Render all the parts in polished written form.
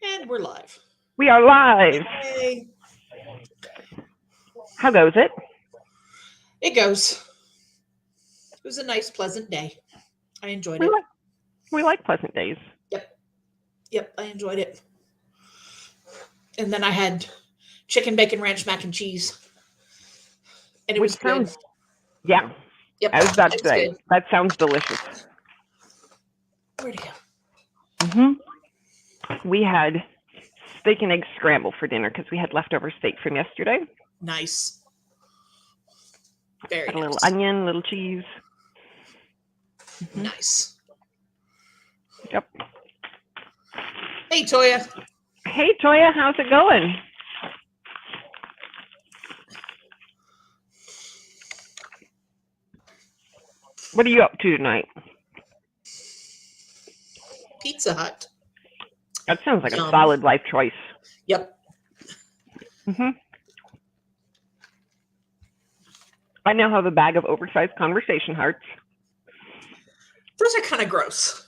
And we're live. We are live. Yay. How goes it? It goes. It was a nice, pleasant day. I enjoyed it. We like pleasant days. Yep, I enjoyed it. And then I had chicken, bacon, ranch, mac and cheese. And it was good. Yeah, Yep, I was about to it's say, good. that sounds delicious. Where'd it go? We had steak and egg scramble for dinner because we had leftover steak from yesterday. Nice. Very Got a nice. little onion, little cheese. Nice. Yep. Hey, Toya. Hey, Toya, how's it going? What are you up to tonight? Pizza Hut. That sounds like Yum. a solid life choice. Yep. I now have a bag of oversized conversation hearts. Those are kind of gross.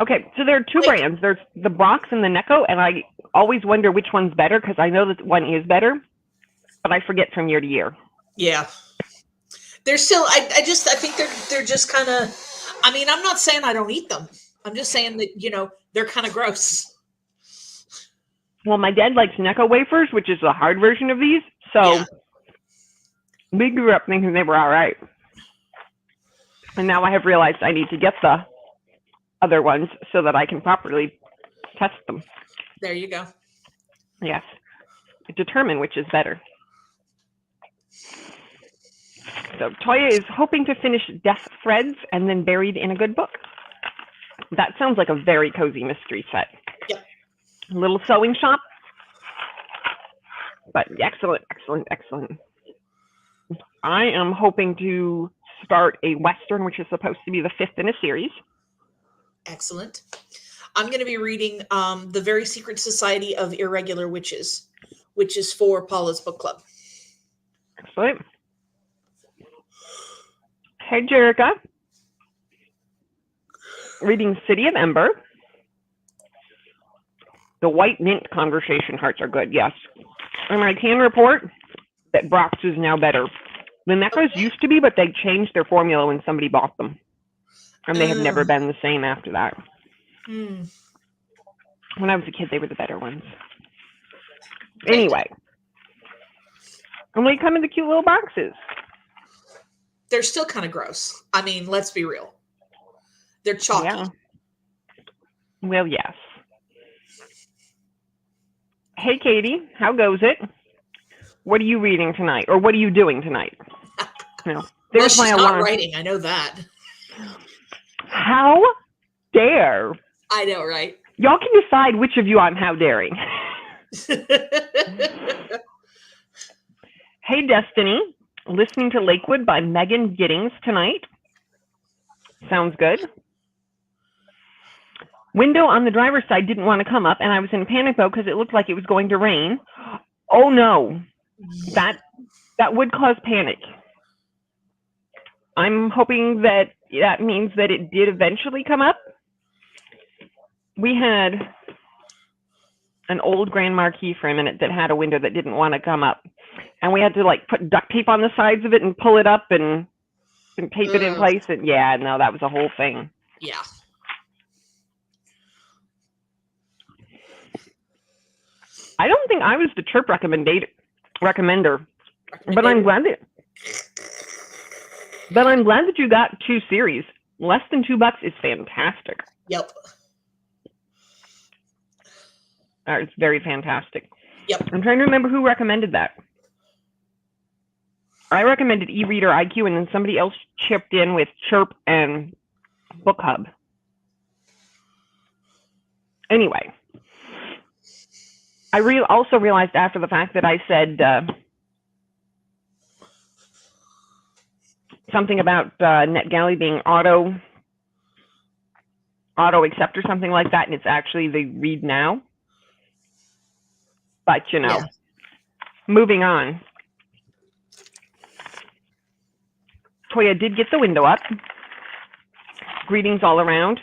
Okay, so there are two brands. There's the Brox and the Necco, and I always wonder which one's better because I know that one is better, but I forget from year to year. Yeah. They're still, I think they're just kind of, I mean, I'm not saying I don't eat them. I'm just saying that, they're kind of gross. Well, my dad likes Necco wafers, which is the hard version of these, so we grew up thinking they were all right. And now I have realized I need to get the other ones so that I can properly test them. There you go. Yes. Determine which is better. So Toya is hoping to finish Death Threads and then Buried in a Good Book. That sounds like a very cozy mystery set. Yep. A little sewing shop. But excellent, excellent, excellent. I am hoping to start a Western, which is supposed to be the 5th in a series. Excellent. I'm going to be reading The Very Secret Society of Irregular Witches, which is for Paula's book club. Excellent. Hey, Jerica. Reading City of Ember. The White Mint conversation hearts are good, yes. And I can report that Brox is now better. The Neckos used to be, but they changed their formula when somebody bought them. And they have never been the same after that. When I was a kid, they were the better ones. Anyway. And they come in the cute little boxes. They're still kind of gross. I mean, let's be real. They're chalky. Yeah. Well, yes. Hey, Katie, how goes it? What are you reading tonight? Or what are you doing tonight? No. There's well, she's my not alarm. writing. I know that. How dare? I know, right? Y'all can decide which of you I'm how daring. Hey, Destiny. Listening to Lakewood by Megan Giddings tonight. Sounds good. Window on the driver's side didn't want to come up, and I was in panic mode because it looked like it was going to rain. Oh, no. That would cause panic. I'm hoping that means that it did eventually come up. We had an old Grand Marquis for a minute that had a window that didn't want to come up. And we had to put duct tape on the sides of it and pull it up and tape it in place. And yeah, no, that was a whole thing. Yeah. I don't think I was the chirp recommender, but I'm glad that you got 2 series. Less than $2 is fantastic. Yep. It's very fantastic. Yep. I'm trying to remember who recommended that. I recommended eReader IQ, and then somebody else chipped in with Chirp and Book Hub. Anyway, I also realized after the fact that I said something about NetGalley being auto accept or something like that, and it's actually the read now. But, moving on. Toya did get the window up. Greetings all around.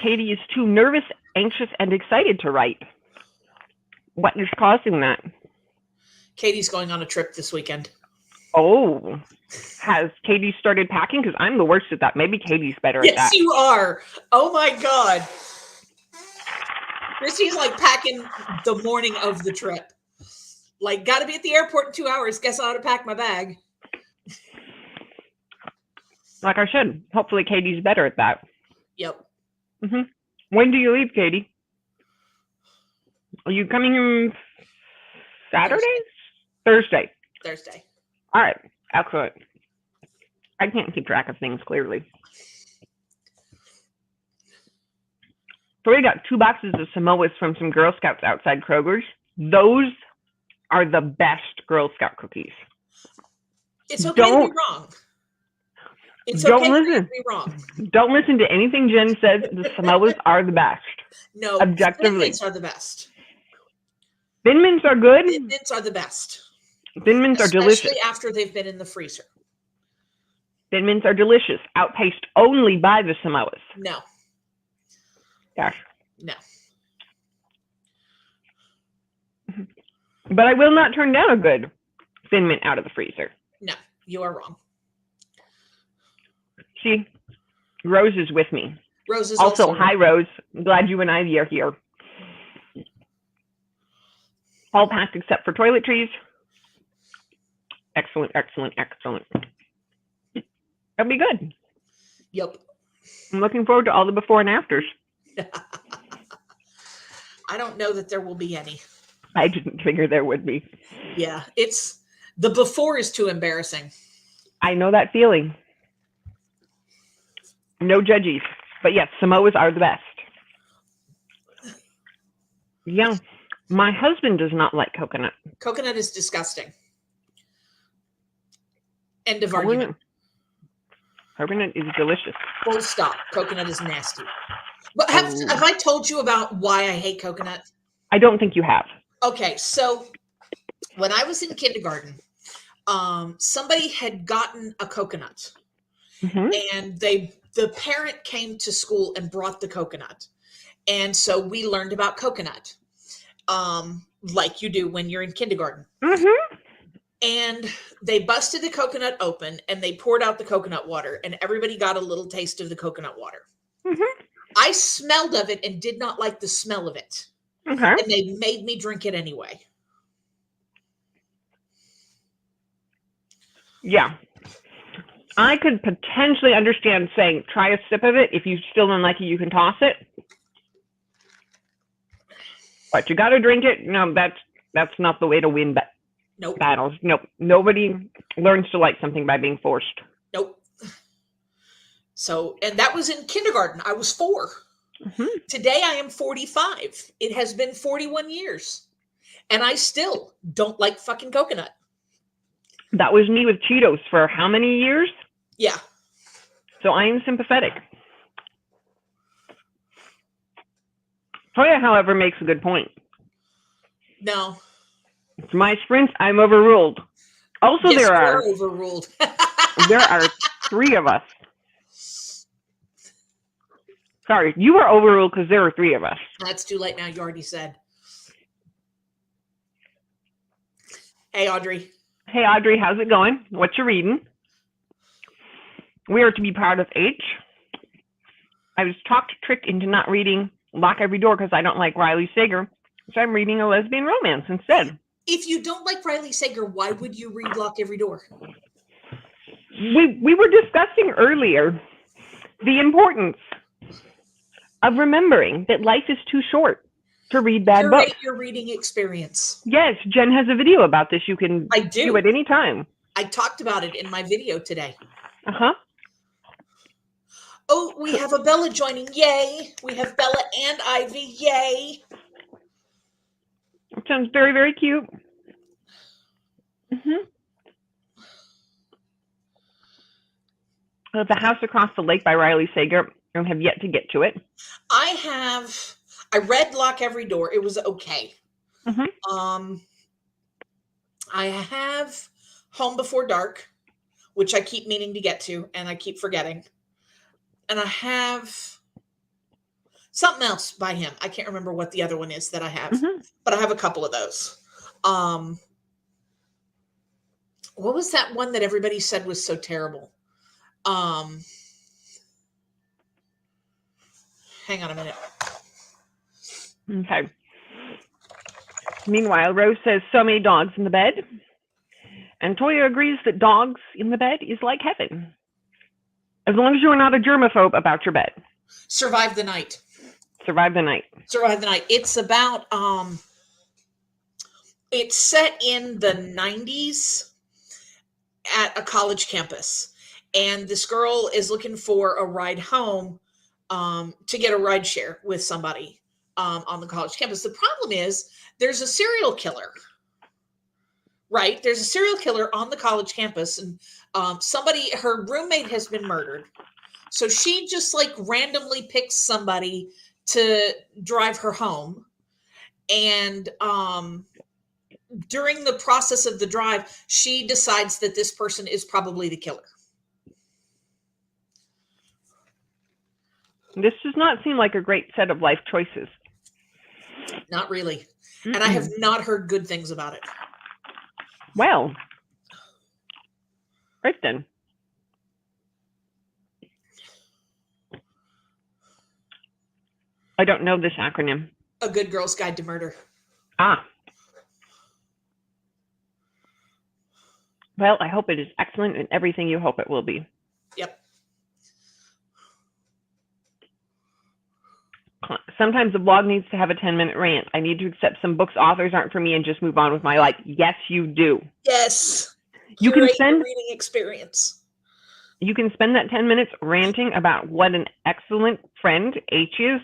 Katie is too nervous, anxious, and excited to write. What is causing that? Katie's going on a trip this weekend. Oh, has Katie started packing? Because I'm the worst at that. Maybe Katie's better at that. Yes, you are. Oh my God. Christy's like packing the morning of the trip. Like, got to be at the airport in 2 hours. Guess I ought to pack my bag. Like I said, hopefully Katie's better at that. Yep. Mm-hmm. When do you leave, Katie? Are you coming in Saturday? Thursday. All right. Excellent. I can't keep track of things clearly. So we got 2 boxes of Samoas from some Girl Scouts outside Kroger's. Those are the best Girl Scout cookies. It's okay to be wrong. It's okay to be wrong. Don't listen to anything Jen says. The Samoas are the best. No, objectively. Thin Mints are the best. Thin Mints are good? Thin Mints are the best. Thin Mints are delicious. Especially after they've been in the freezer. Thin Mints are delicious, outpaced only by the Samoas. No. Gosh. No. But I will not turn down a good Thin Mint out of the freezer. No, you are wrong. See, Rose is with me. Rose is also hi, Rose. I'm glad you and Ivy are here. All packed except for toiletries. Excellent, excellent, excellent. That'll be good. Yep. I'm looking forward to all the before and afters. I don't know that there will be any. I didn't figure there would be. Yeah, it's the before is too embarrassing. I know that feeling. No judges. But yes, Samoas are the best. Yeah. My husband does not like coconut. Coconut is disgusting. End of argument. Coconut is delicious. Full stop. Coconut is nasty. But have I told you about why I hate coconut? I don't think you have. Okay, so when I was in kindergarten, somebody had gotten a coconut, and the parent came to school and brought the coconut, and so we learned about coconut, like you do when you're in kindergarten. And they busted the coconut open and they poured out the coconut water, and everybody got a little taste of the coconut water. I smelled of it and did not like the smell of it. And they made me drink it anyway. Yeah. I could potentially understand saying, try a sip of it. If you still don't like it, you can toss it. But you got to drink it. No, that's not the way to win battles. Nope. Nobody learns to like something by being forced. Nope. So, and that was in kindergarten. I was 4. Today I am 45. It has been 41 years. And I still don't like fucking coconut. That was me with Cheetos for how many years? Yeah. So I am sympathetic. Toya, however, makes a good point. No. It's my sprint. I'm overruled. Also, yes, there are overruled. there are 3 of us. Sorry, you are overruled because there are 3 of us. That's too late now. You already said. Hey, Audrey. Hey, Audrey, how's it going? What you reading? We are to be proud of H. I was tricked into not reading Lock Every Door because I don't like Riley Sager, so I'm reading a lesbian romance instead. If you don't like Riley Sager, why would you read Lock Every Door? We were discussing earlier the importance of remembering that life is too short to read bad books. Curate your reading experience. Yes, Jen has a video about this. You can do at any time. I talked about it in my video today. Uh-huh. Oh, we have a Bella joining. Yay. We have Bella and Ivy. Yay. It sounds very, very cute. The House Across the Lake by Riley Sager. I have yet to get to it. I read Lock Every Door. It was okay. I have Home Before Dark, which I keep meaning to get to, and I keep forgetting. And I have Something else by him. I can't remember what the other one is that I have, but I have a couple of those. What was that one that everybody said was so terrible? Hang on a minute. Okay. Meanwhile, Rose says, so many dogs in the bed. And Toya agrees that dogs in the bed is like heaven. As long as you're not a germaphobe about your bed. Survive the Night. Survive the Night. Survive the Night. It's about, it's set in the 90s at a college campus. And this girl is looking for a ride home to get a ride share with somebody on the college campus. The problem is there's a serial killer. Right. There's a serial killer on the college campus, and her roommate has been murdered. So she just like randomly picks somebody to drive her home. And during the process of the drive, she decides that this person is probably the killer. This does not seem like a great set of life choices. Not really. And I have not heard good things about it. Well, Kristen. I don't know this acronym. A Good Girl's Guide to Murder. Ah. Well, I hope it is excellent and everything you hope it will be. Yep. Sometimes the blog needs to have a 10-minute rant. I need to accept some books authors aren't for me and just move on with my life. Yes, you do. Yes. You can spend reading experience. You can spend that 10 minutes ranting about what an excellent friend H is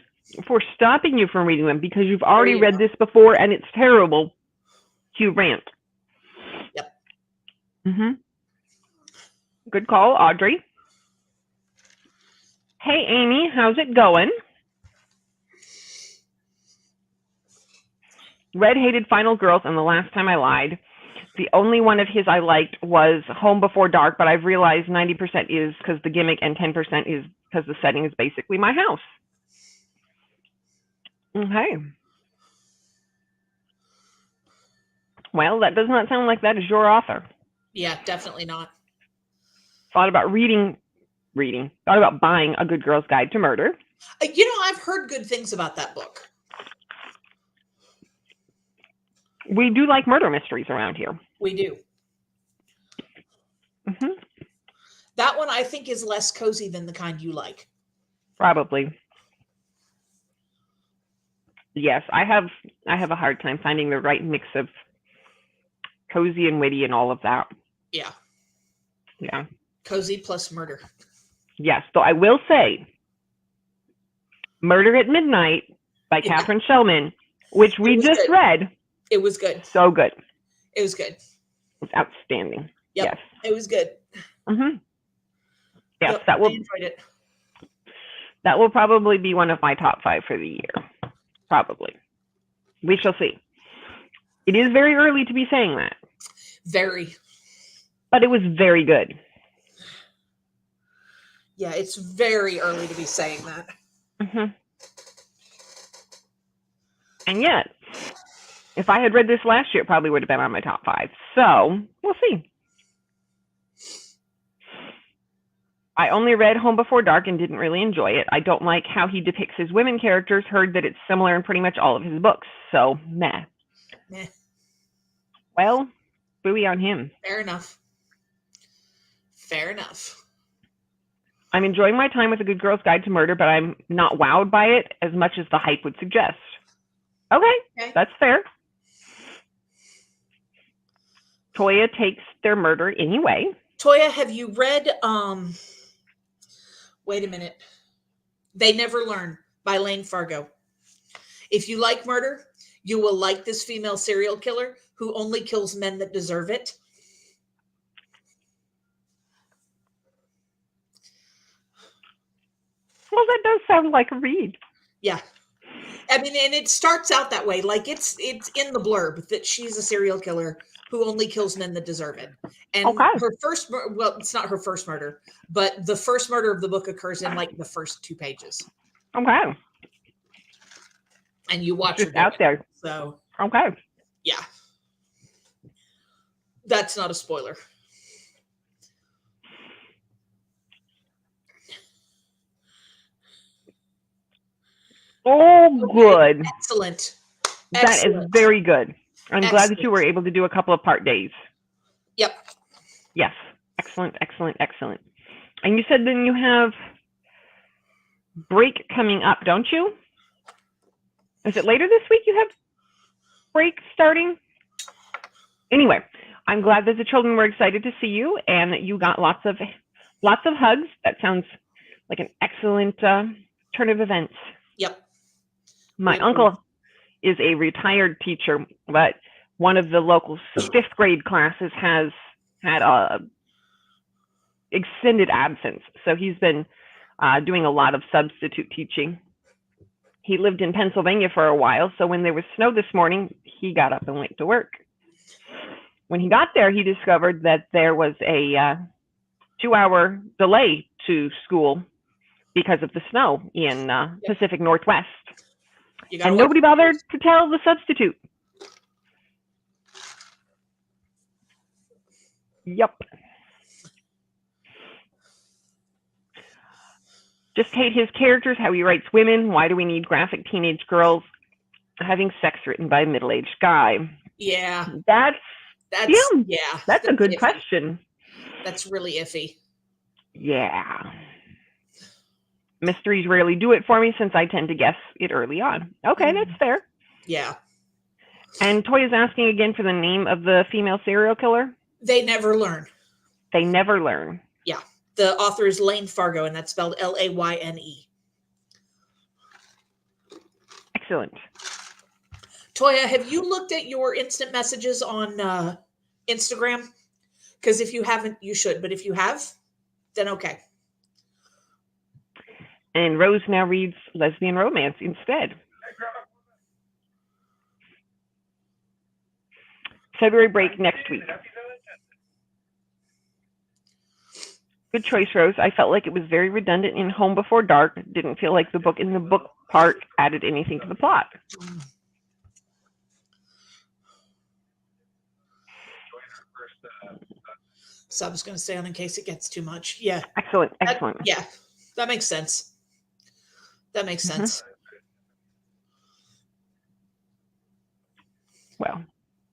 for stopping you from reading them because you've already read this before and it's terrible. You rant. Yep. Good call, Audrey. Hey, Amy, how's it going? Red hated Final Girls and The Last Time I Lied. The only one of his I liked was Home Before Dark, but I've realized 90% is because the gimmick and 10% is because the setting is basically my house. Okay. Well, that does not sound like that is your author. Yeah, definitely not. Thought about Thought about buying A Good Girl's Guide to Murder. I've heard good things about that book. We do like murder mysteries around here. We do. That one I think is less cozy than the kind you like. Probably. Yes, I have a hard time finding the right mix of cozy and witty and all of that. Yeah. Yeah. Cozy plus murder. Yes, though I will say Murder at Midnight by Catherine Shellman, which we just read. It was good. So good. It was good. It's outstanding. Yep. Yes. It was good. Yes, yep, I enjoyed it. That will probably be one of my top 5 for the year. Probably. We shall see. It is very early to be saying that. Very. But it was very good. Yeah, it's very early to be saying that. And yet, if I had read this last year, it probably would have been on my top 5. So, we'll see. I only read Home Before Dark and didn't really enjoy it. I don't like how he depicts his women characters. Heard that it's similar in pretty much all of his books. So, meh. Well, booey on him. Fair enough. Fair enough. I'm enjoying my time with A Good Girl's Guide to Murder, but I'm not wowed by it as much as the hype would suggest. Okay. That's fair. Toya takes their murder anyway. Toya, have you read, wait a minute. They Never Learn by Lane Fargo. If you like murder, you will like this female serial killer who only kills men that deserve it. Well, that does sound like a read. Yeah. I mean, and it starts out that way. Like it's in the blurb that she's a serial killer who only kills men that deserve it. And her first, well, it's not her first murder, but the first murder of the book occurs in like the first 2 pages. Okay. and you watch Just her out there. So Okay. yeah, that's not a spoiler. Oh, good. Excellent. That is very good. I'm glad that you were able to do a couple of part days. Yep. Yes. Excellent, excellent, excellent. And you said then you have break coming up, don't you? Is it later this week you have break starting? Anyway, I'm glad that the children were excited to see you and that you got lots of hugs. That sounds like an excellent turn of events. Yep. My uncle is a retired teacher, but one of the local 5th grade classes has had a extended absence. So he's been doing a lot of substitute teaching. He lived in Pennsylvania for a while, so when there was snow this morning, he got up and went to work. When he got there, he discovered that there was a 2-hour delay to school because of the snow in Pacific Northwest. And nobody bothered to tell the substitute. Yep. Just hate his characters, how he writes women. Why do we need graphic teenage girls having sex written by a middle-aged guy? Yeah. That's a good iffy. question. That's really iffy. Yeah. Mysteries rarely do it for me since I tend to guess it early on. Okay, that's fair. Yeah. And Toy is asking again for the name of the female serial killer. They Never Learn. They Never Learn. Yeah. The author is Lane Fargo, and that's spelled Layne. Excellent. Toya, have you looked at your instant messages on Instagram? Because if you haven't, you should. But if you have, then okay. And Rose now reads lesbian romance instead. February break next week. Good choice, Rose. I felt like it was very redundant in Home Before Dark. Didn't feel like the book in the book part added anything to the plot. So I was going to stay on in case it gets too much. Yeah. Excellent. Excellent. Yeah. That makes sense. That makes sense. Well,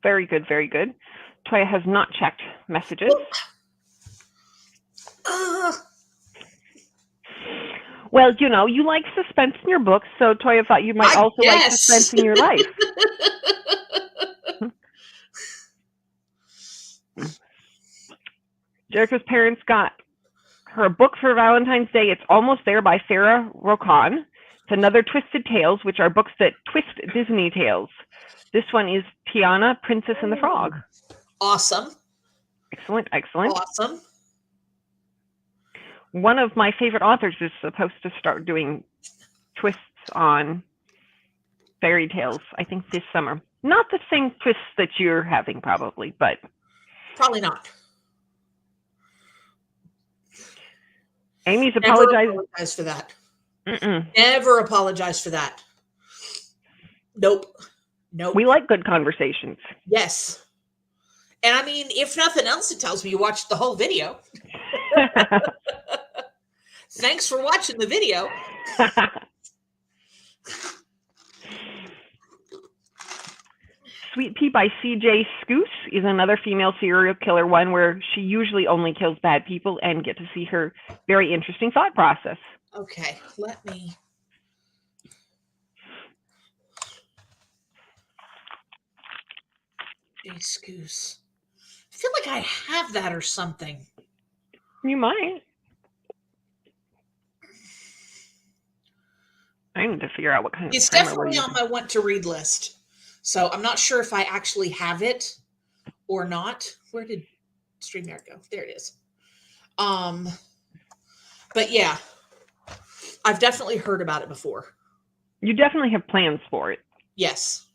very good. Very good. Toya has not checked messages. Well, you know, you like suspense in your books, so Toya thought you might also like suspense in your life. Jerica's parents got her a book for Valentine's Day. It's Almost There by Sarah Rokon. It's another Twisted Tales, which are books that twist Disney tales. This one is Tiana, Princess and the Frog. Awesome. Excellent, excellent. Awesome. One of my favorite authors is supposed to start doing twists on fairy tales, I think this summer. Not the same twists that you're having, probably, but... Probably not. Amy's apologized. Never apologize for that. Mm-mm. Never apologize for that. Nope. Nope. We like good conversations. Yes. And I mean, if nothing else, it tells me you watched the whole video. Thanks for watching the video. Sweet Pea by C.J. Scoose is another female serial killer one where she usually only kills bad people and get to see her very interesting thought process. Okay, let me... Scoose. I feel like I have that or something. You might. I need to figure out what kind of... It's definitely on my want to read list. So I'm not sure if I actually have it or not. Where did StreamYard go? There it is. But yeah, I've definitely heard about it before. You definitely have plans for it. Yes.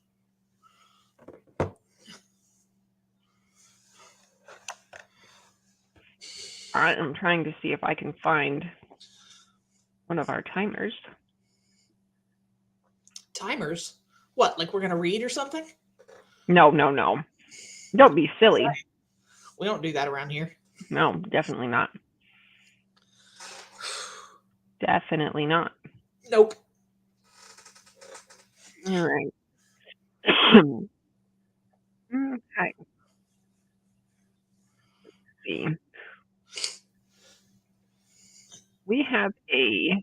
All right, I'm trying to see if I can find one of our timers. Timers? What, like we're going to read or something? No, no, no. Don't be silly. We don't do that around here. No, definitely not. Definitely not. Nope. All right. Okay. Let's see. We have a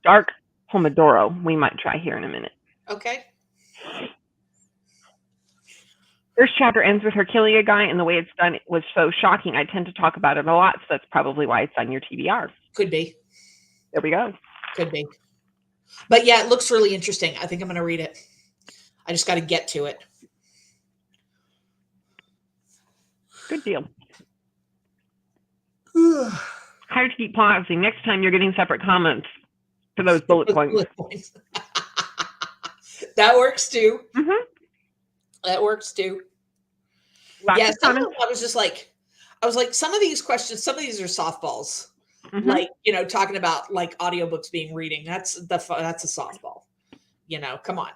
dark Pomodoro we might try here in a minute. Okay. First chapter ends with her killing a guy, and the way it's done was so shocking. I tend to talk about it a lot, so that's probably why it's on your TBR. Could be. There we go. Could be. But yeah, it looks really interesting. I think I'm going to read it. I just got to get to it. Good deal. Hard to keep pausing. Next time you're getting separate comments for those bullet points. That works too. Mm-hmm. That works too. Lots yeah, of some of comments. them, I was like, some of these questions, some of these are softballs. Mm-hmm. Like, talking about like audiobooks being reading. That's a softball. Come on.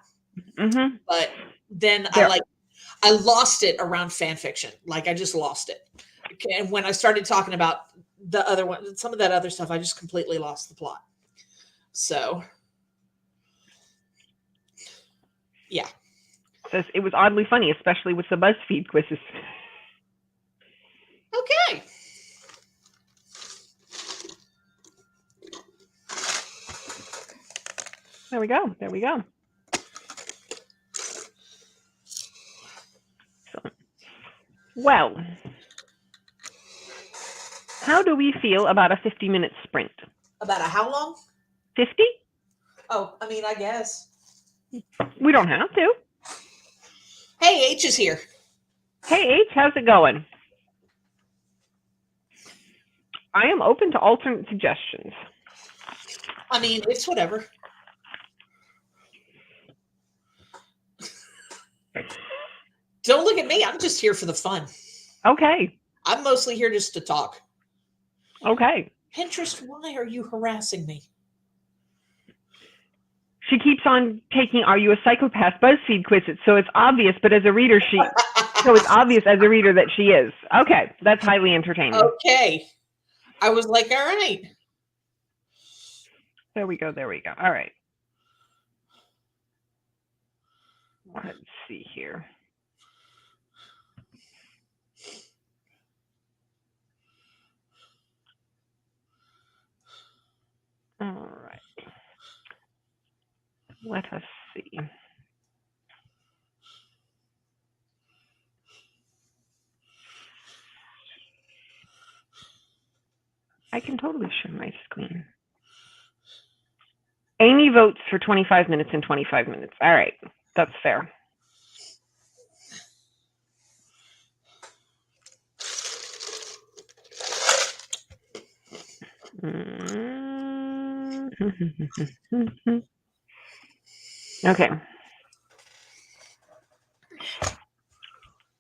Mm-hmm. But then I lost it around fan fiction. Like I just lost it. And when I started talking about the other one, some of that other stuff, I just completely lost the plot. So, yeah. Says it was oddly funny, especially with the BuzzFeed quizzes. Okay. There we go. There we go. So, well, how do we feel about a 50-minute sprint? About a how long? 50? Oh, I mean, I guess. We don't have to. Hey, H is here. Hey, H, how's it going? I am open to alternate suggestions. I mean, it's whatever. Don't look at me. I'm just here for the fun. Okay. I'm mostly here just to talk. Okay. Pinterest, why are you harassing me? She keeps on taking "Are you a psychopath?" BuzzFeed quizzes, so it's obvious. But as a reader, it's obvious as a reader that she is. Okay, that's highly entertaining. Okay, I was like, all right. There we go. There we go. All right. Let's see here. All right. Let us see. I can totally share my screen. Amy votes for 25 minutes and 25 minutes. All right. That's fair. Okay.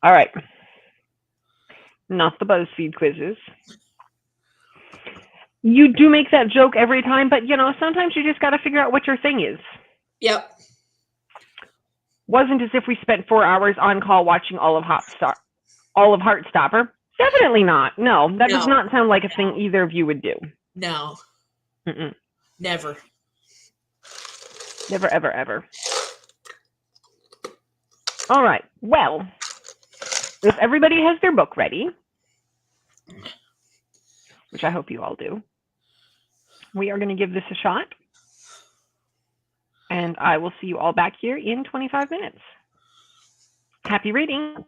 All right. Not the BuzzFeed quizzes. You do make that joke every time, but sometimes you just got to figure out what your thing is. Yep. Wasn't as if we spent 4 hours on call watching all of Heartstopper. Definitely not. No, that does not sound like a thing either of you would do. No. Mm-mm. Never. Never, ever, ever. All right. Well, if everybody has their book ready, which I hope you all do, we are going to give this a shot. And I will see you all back here in 25 minutes. Happy reading.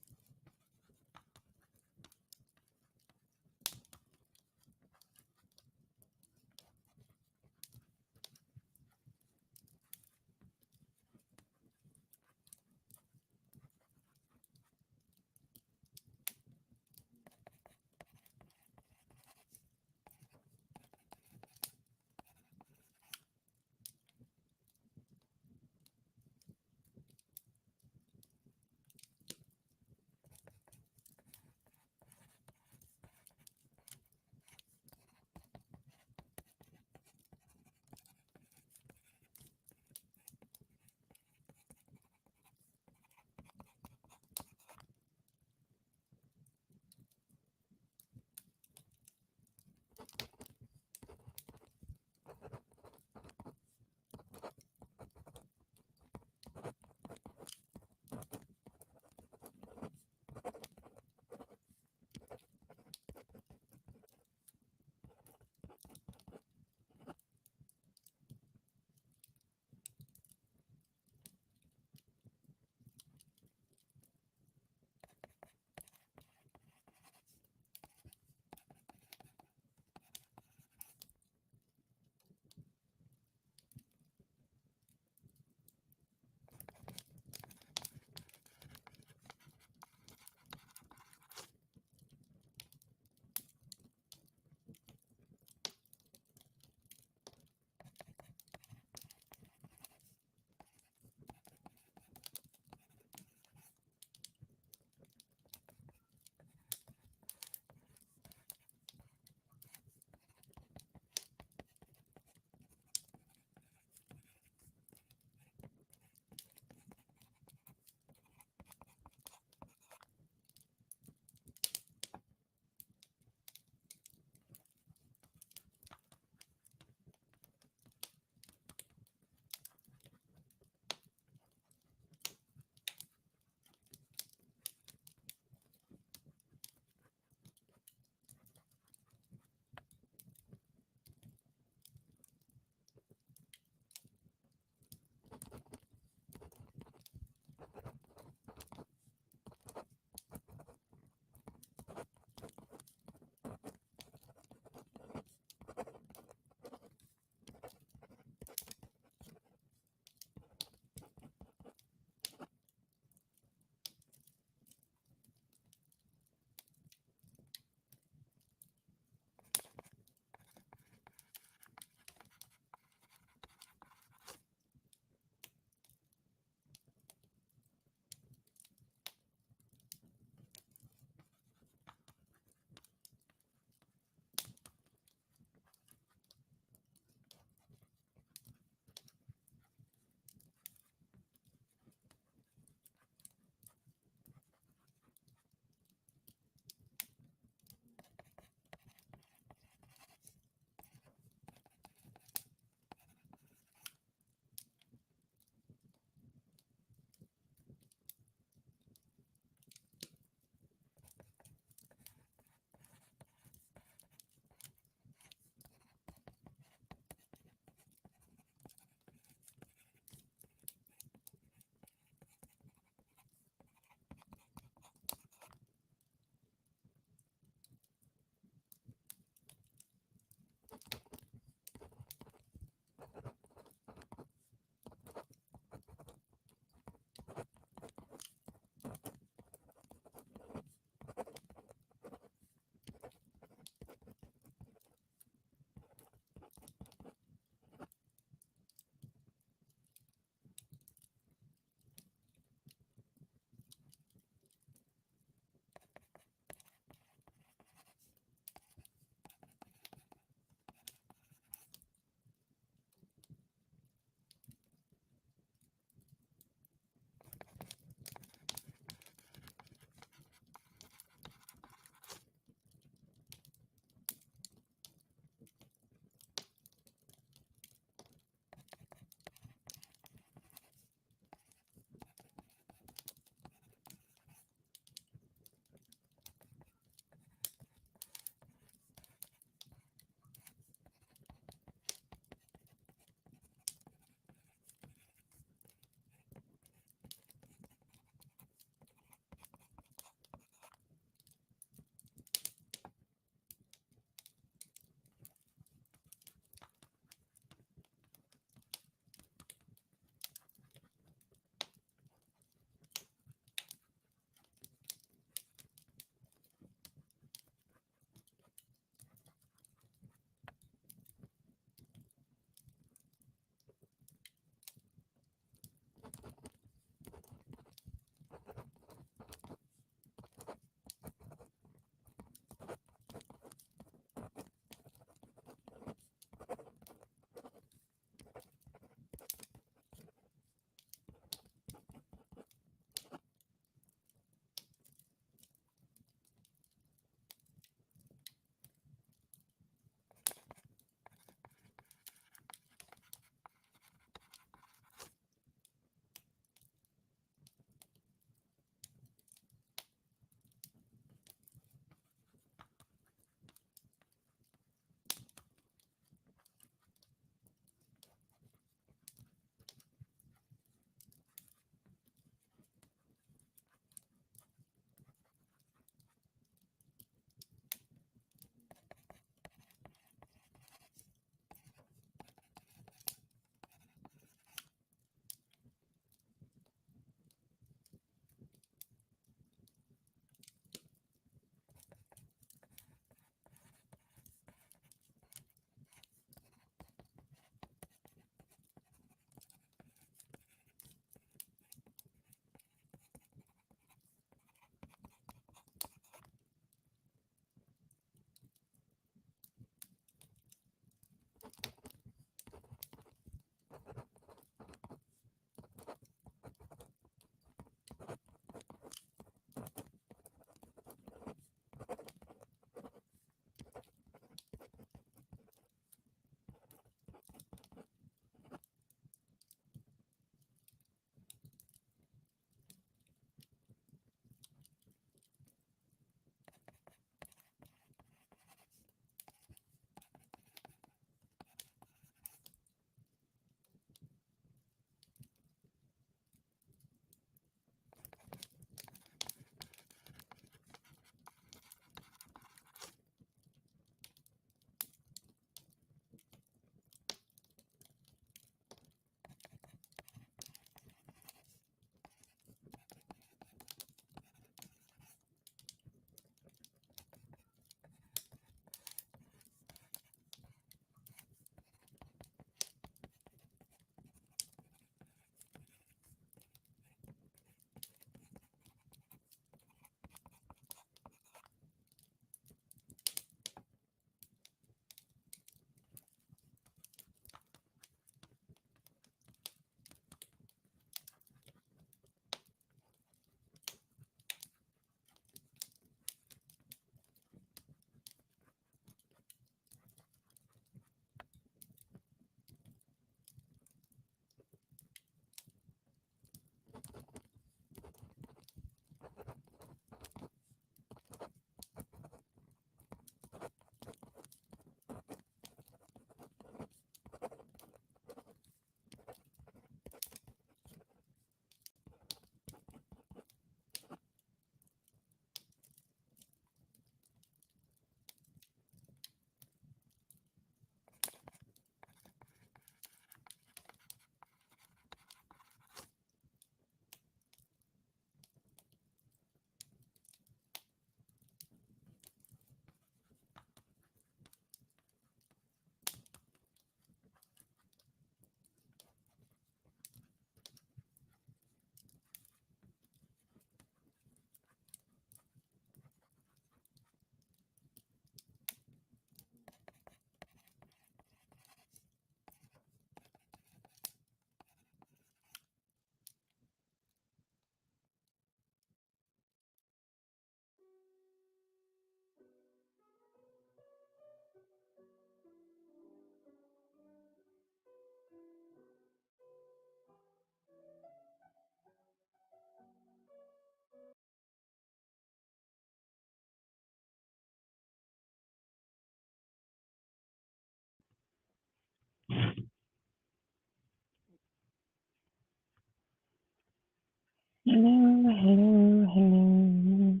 Hello, hello, hello.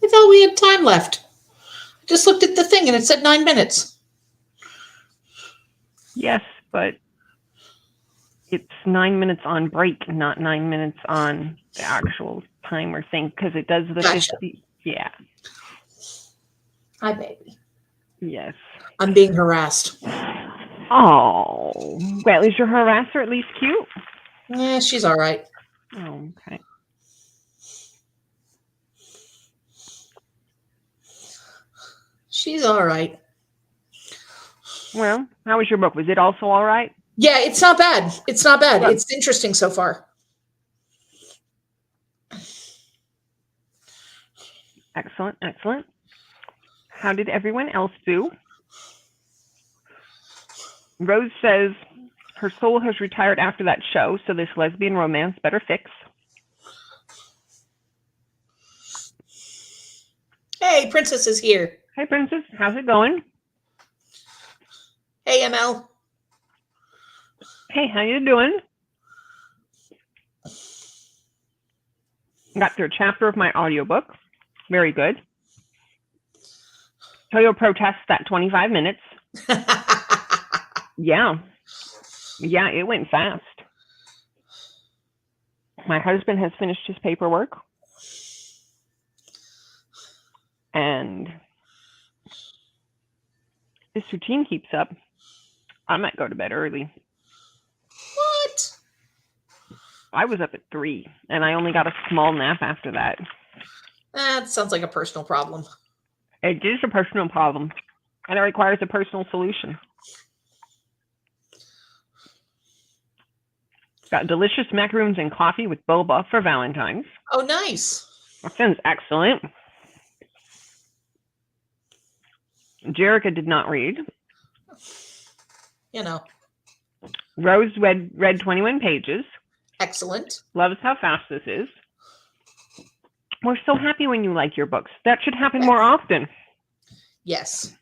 I thought we had time left. I just looked at the thing and it said 9 minutes. Yes, but it's 9 minutes on break, not 9 minutes on the actual timer thing, because it does the Gotcha. 50. Yeah. Hi, baby. Yes. I'm being harassed. Oh, well, is your harasser at least cute? Yeah, she's all right. Oh, okay. She's all right. Well, how was your book? Was it also all right? Yeah, it's not bad. It's not bad. Good. It's interesting so far. Excellent, excellent. How did everyone else do? Rose says her soul has retired after that show, so this lesbian romance better fix. Hey, Princess is here. Hey, Princess, how's it going? Hey, ML. Hey, how you doing? Got through a chapter of my audiobook. Very good. Toyo protests that 25 minutes. Yeah. Yeah, it went fast. My husband has finished his paperwork. And if this routine keeps up, I might go to bed early. What? I was up at 3, and I only got a small nap after that. That sounds like a personal problem. It is a personal problem, and it requires a personal solution. Got delicious macaroons and coffee with boba for Valentine's. Oh, nice. That sounds excellent. Jerica did not read. You know. Rose read 21 pages. Excellent. Loves how fast this is. We're so happy when you like your books. That should happen more often. Yes.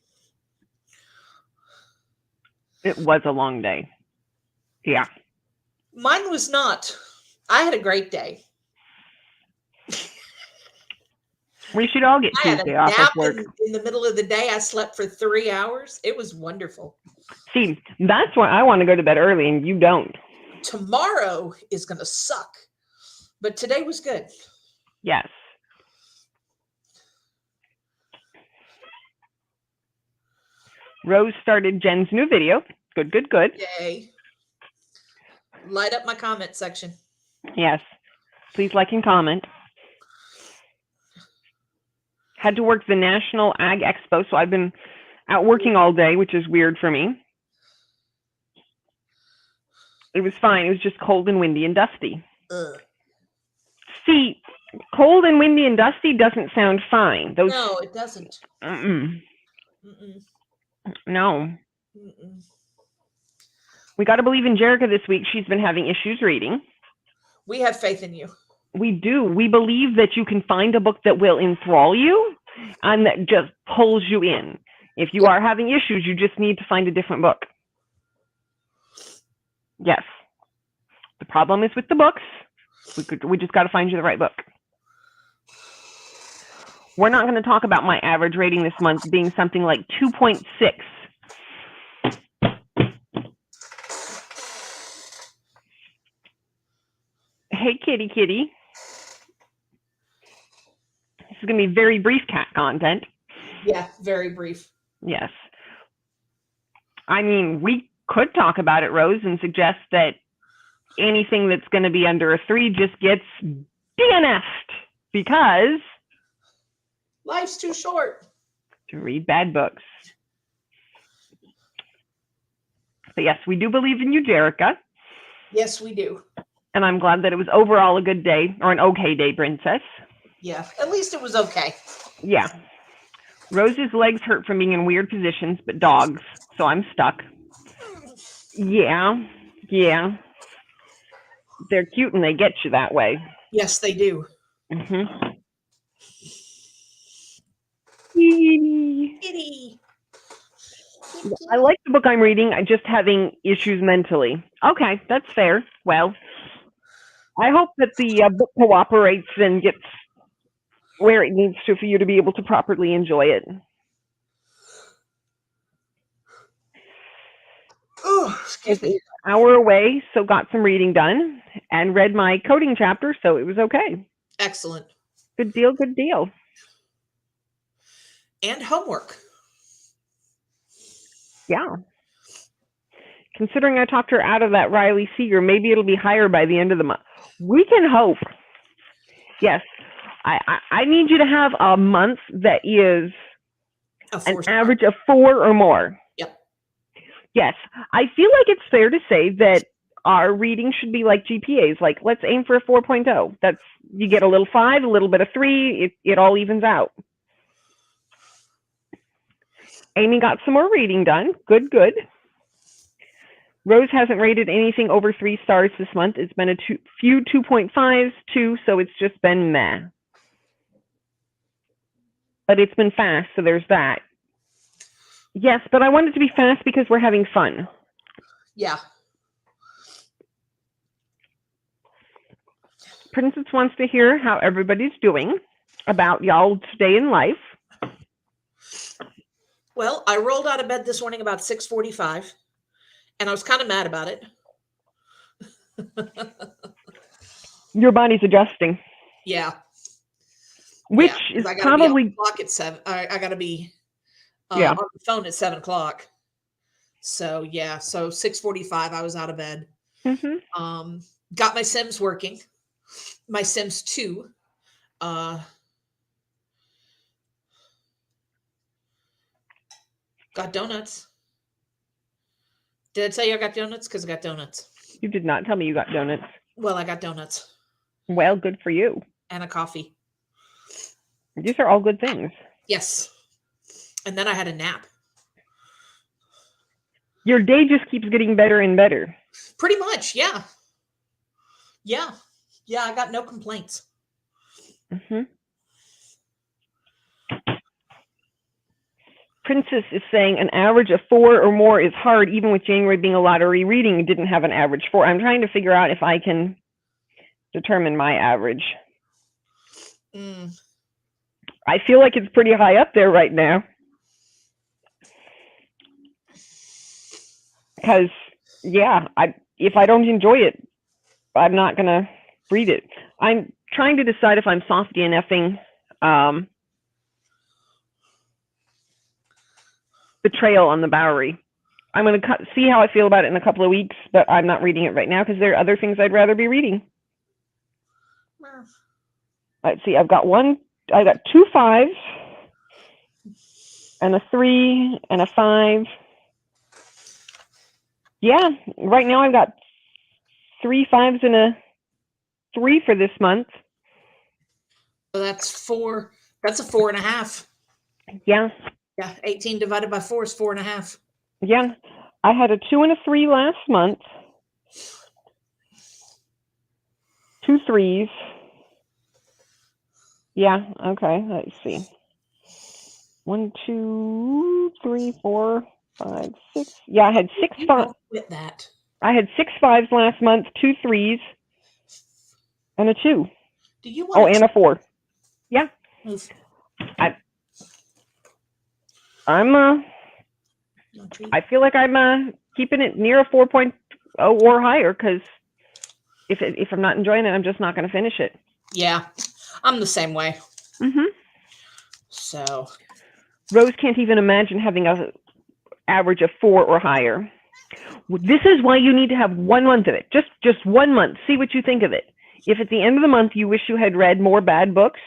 It was a long day. Yeah. Mine was not. I had a great day. We should all get I had Tuesday a off of nap work. in the middle of the day. I slept for 3 hours. It was wonderful. See, that's why I want to go to bed early and you don't. Tomorrow is going to suck, but today was good. Yes. Rose started Jen's new video. Good, good, good. Yay. Light up my comment section. Yes. Please like and comment. Had to work the National Ag Expo, so I've been out working all day, which is weird for me. It was fine. It was just cold and windy and dusty. Ugh. See, cold and windy and dusty doesn't sound fine. Those. No, it doesn't. Mm-mm. Mm-mm. No. Mm-mm. We got to believe in Jerica this week. She's been having issues reading. We have faith in you. We do. We believe that you can find a book that will enthrall you and that just pulls you in. If you are having issues, you just need to find a different book. Yes. The problem is with the books. We just got to find you the right book. We're not going to talk about my average rating this month being something like 2.6. Hey, kitty, kitty. This is going to be very brief cat content. Yeah, very brief. Yes. I mean, we could talk about it, Rose, and suggest that anything that's going to be under a 3 just gets DNF'd because life's too short to read bad books. But yes, we do believe in you, Jerica. Yes, we do. And I'm glad that it was overall a good day, or an okay day, Princess. Yeah, at least it was okay. Yeah. Rose's legs hurt from being in weird positions, but dogs, so I'm stuck. Yeah. They're cute and they get you that way. Yes, they do. Mm-hmm. Kitty. I like the book I'm reading. I'm just having issues mentally. Okay, that's fair. Well, I hope that the book cooperates and gets where it needs to for you to be able to properly enjoy it. Oh, excuse me. An hour away, so got some reading done and read my coding chapter, so it was okay. Excellent. Good deal, good deal. And homework. Yeah. Considering I talked her out of that Riley Seeger, maybe it'll be higher by the end of the month. We can hope. Yes. I need you to have a month that is an average of 4 or more. Yep. Yes. I feel like it's fair to say that our reading should be like GPAs. Like, let's aim for a 4.0. That's, you get a little 5, a little bit of 3. It all evens out. Amy got some more reading done. Good, good. Rose hasn't rated anything over 3 stars this month. It's been a few 2.5s too, so it's just been meh. But it's been fast, so there's that. Yes, but I want it to be fast because we're having fun. Yeah. Princess wants to hear how everybody's doing about y'all's day in life. Well, I rolled out of bed this morning about 6:45, and I was kind of mad about it. Your body's adjusting. Yeah. Which is I gotta probably be on the clock at 7. I gotta be on the phone at 7 o'clock. So yeah, so 6:45 I was out of bed. Mm-hmm. Got my Sims working. My Sims 2. Got donuts. Did I tell you I got donuts? Because I got donuts. You did not tell me you got donuts. Well, I got donuts. Well, good for you. And a coffee. These are all good things. Yes. And then I had a nap. Your day just keeps getting better and better. Pretty much, yeah. Yeah. Yeah, I got no complaints. Mm-hmm. Princess is saying an average of 4 or more is hard, even with January being a lottery reading. It didn't have an average 4. I'm trying to figure out if I can determine my average. I feel like it's pretty high up there right now. Because, yeah, if I don't enjoy it, I'm not going to read it. I'm trying to decide if I'm soft DNFing Betrayal on the Bowery. I'm going to see how I feel about it in a couple of weeks, but I'm not reading it right now because there are other things I'd rather be reading. Let's see, I got 2 5s and a 3 and a 5. Yeah, right now I've got 3 5s and a 3 for this month. So that's 4. That's a 4.5. Yeah. Yeah, 18 divided by 4 is 4.5. Yeah, I had a 2 and a 3 last month. 2 3s. Yeah, okay, let's see. 1, 2, 3, 4, 5, 6. Yeah, I had 6 5s. With that. I had 6 5s last month, 2 3s, and a 2. Do you want and a 4. Yeah. I feel like I'm keeping it near a 4.0 or higher because if I'm not enjoying it, I'm just not going to finish it. Yeah, I'm the same way. Mm-hmm. So Rose can't even imagine having an average of 4 or higher. This is why you need to have 1 month of it. Just 1 month. See what you think of it. If at the end of the month you wish you had read more bad books,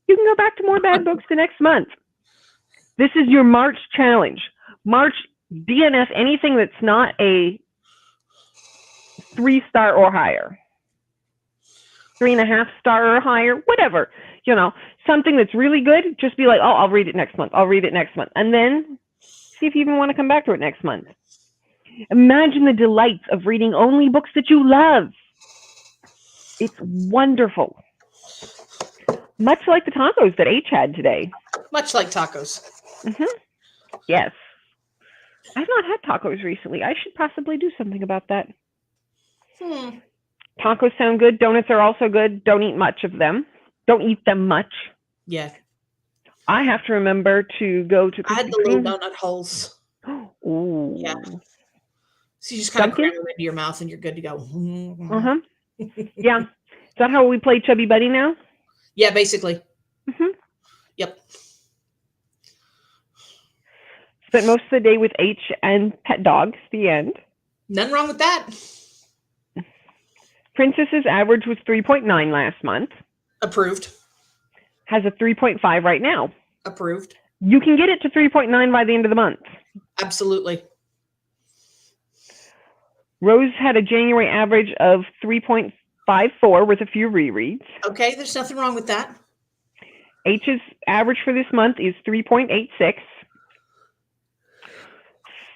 you can go back to more bad books the next month. This is your March challenge. March DNF anything that's not a 3-star or higher. 3.5 star or higher, whatever. You know, something that's really good, just be like, oh, I'll read it next month. I'll read it next month. And then see if you even want to come back to it next month. Imagine the delights of reading only books that you love. It's wonderful. Much like the tacos that H had today. Much like tacos. Mm-hmm. Yes. I've not had tacos recently. I should possibly do something about that. Tacos sound good. Donuts are also good. Don't eat much of them. Don't eat them much. Yeah. I have to remember to go to Krispy I had the Kreme. little donut holes. Ooh. Yeah. So you just kind of Dunkin'? cram them into your mouth and you're good to go. Yeah. Is that how we play Chubby Buddy now? Yeah, basically. Yep. Spent most of the day with H and pet dogs. The end. Nothing wrong with that. Princess's average was 3.9 last month. Approved. Has a 3.5 right now. Approved. You can get it to 3.9 by the end of the month. Absolutely. Rose had a January average of 3.54 with a few rereads. Okay, there's nothing wrong with that. H's average for this month is 3.86.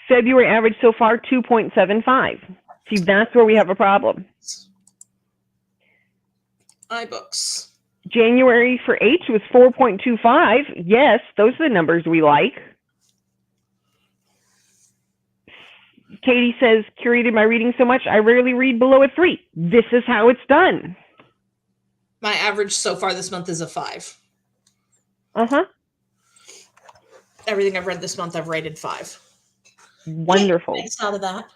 February average so far, 2.75. See, that's where we have a problem. iBooks. January for H was 4.25. Yes, those are the numbers we like. Katie says, curated my reading so much, I rarely read below a 3. This is how it's done. My average so far this month is a 5. Everything I've read this month, I've rated 5. Wonderful. Thanks out of that.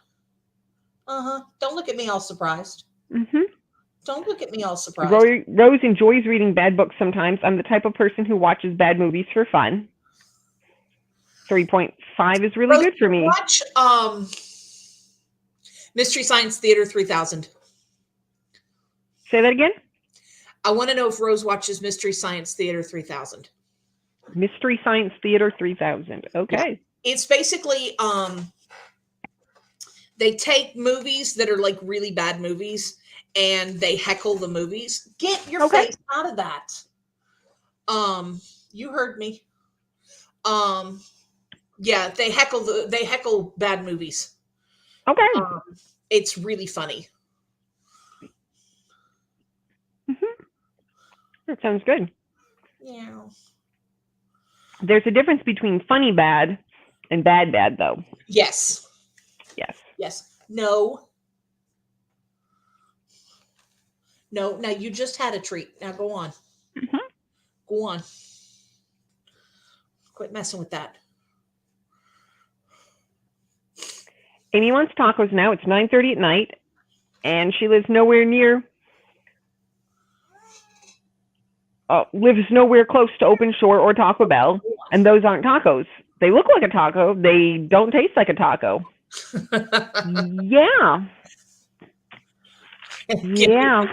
Don't look at me all surprised. Don't look at me all surprised. Rose enjoys reading bad books sometimes. I'm the type of person who watches bad movies for fun. 3.5 is really good for me. Watch Mystery Science Theater 3000. Say that again? I want to know if Rose watches Mystery Science Theater 3000. Mystery Science Theater 3000. Okay. Yeah. It's basically they take movies that are like really bad movies and they heckle the movies. Get your face out of that. You heard me. Yeah, they heckle bad movies. Okay. It's really funny. That sounds good. Yeah. There's a difference between funny bad and bad bad, though. Yes. Yes. Yes. No. No. Now you just had a treat. Now go on. Go on. Quit messing with that. Amy wants tacos now. It's 9:30 at night, and she lives nowhere close to Open Shore or Taco Bell, and those aren't tacos. They look like a taco. They don't taste like a taco. Yeah. Yeah.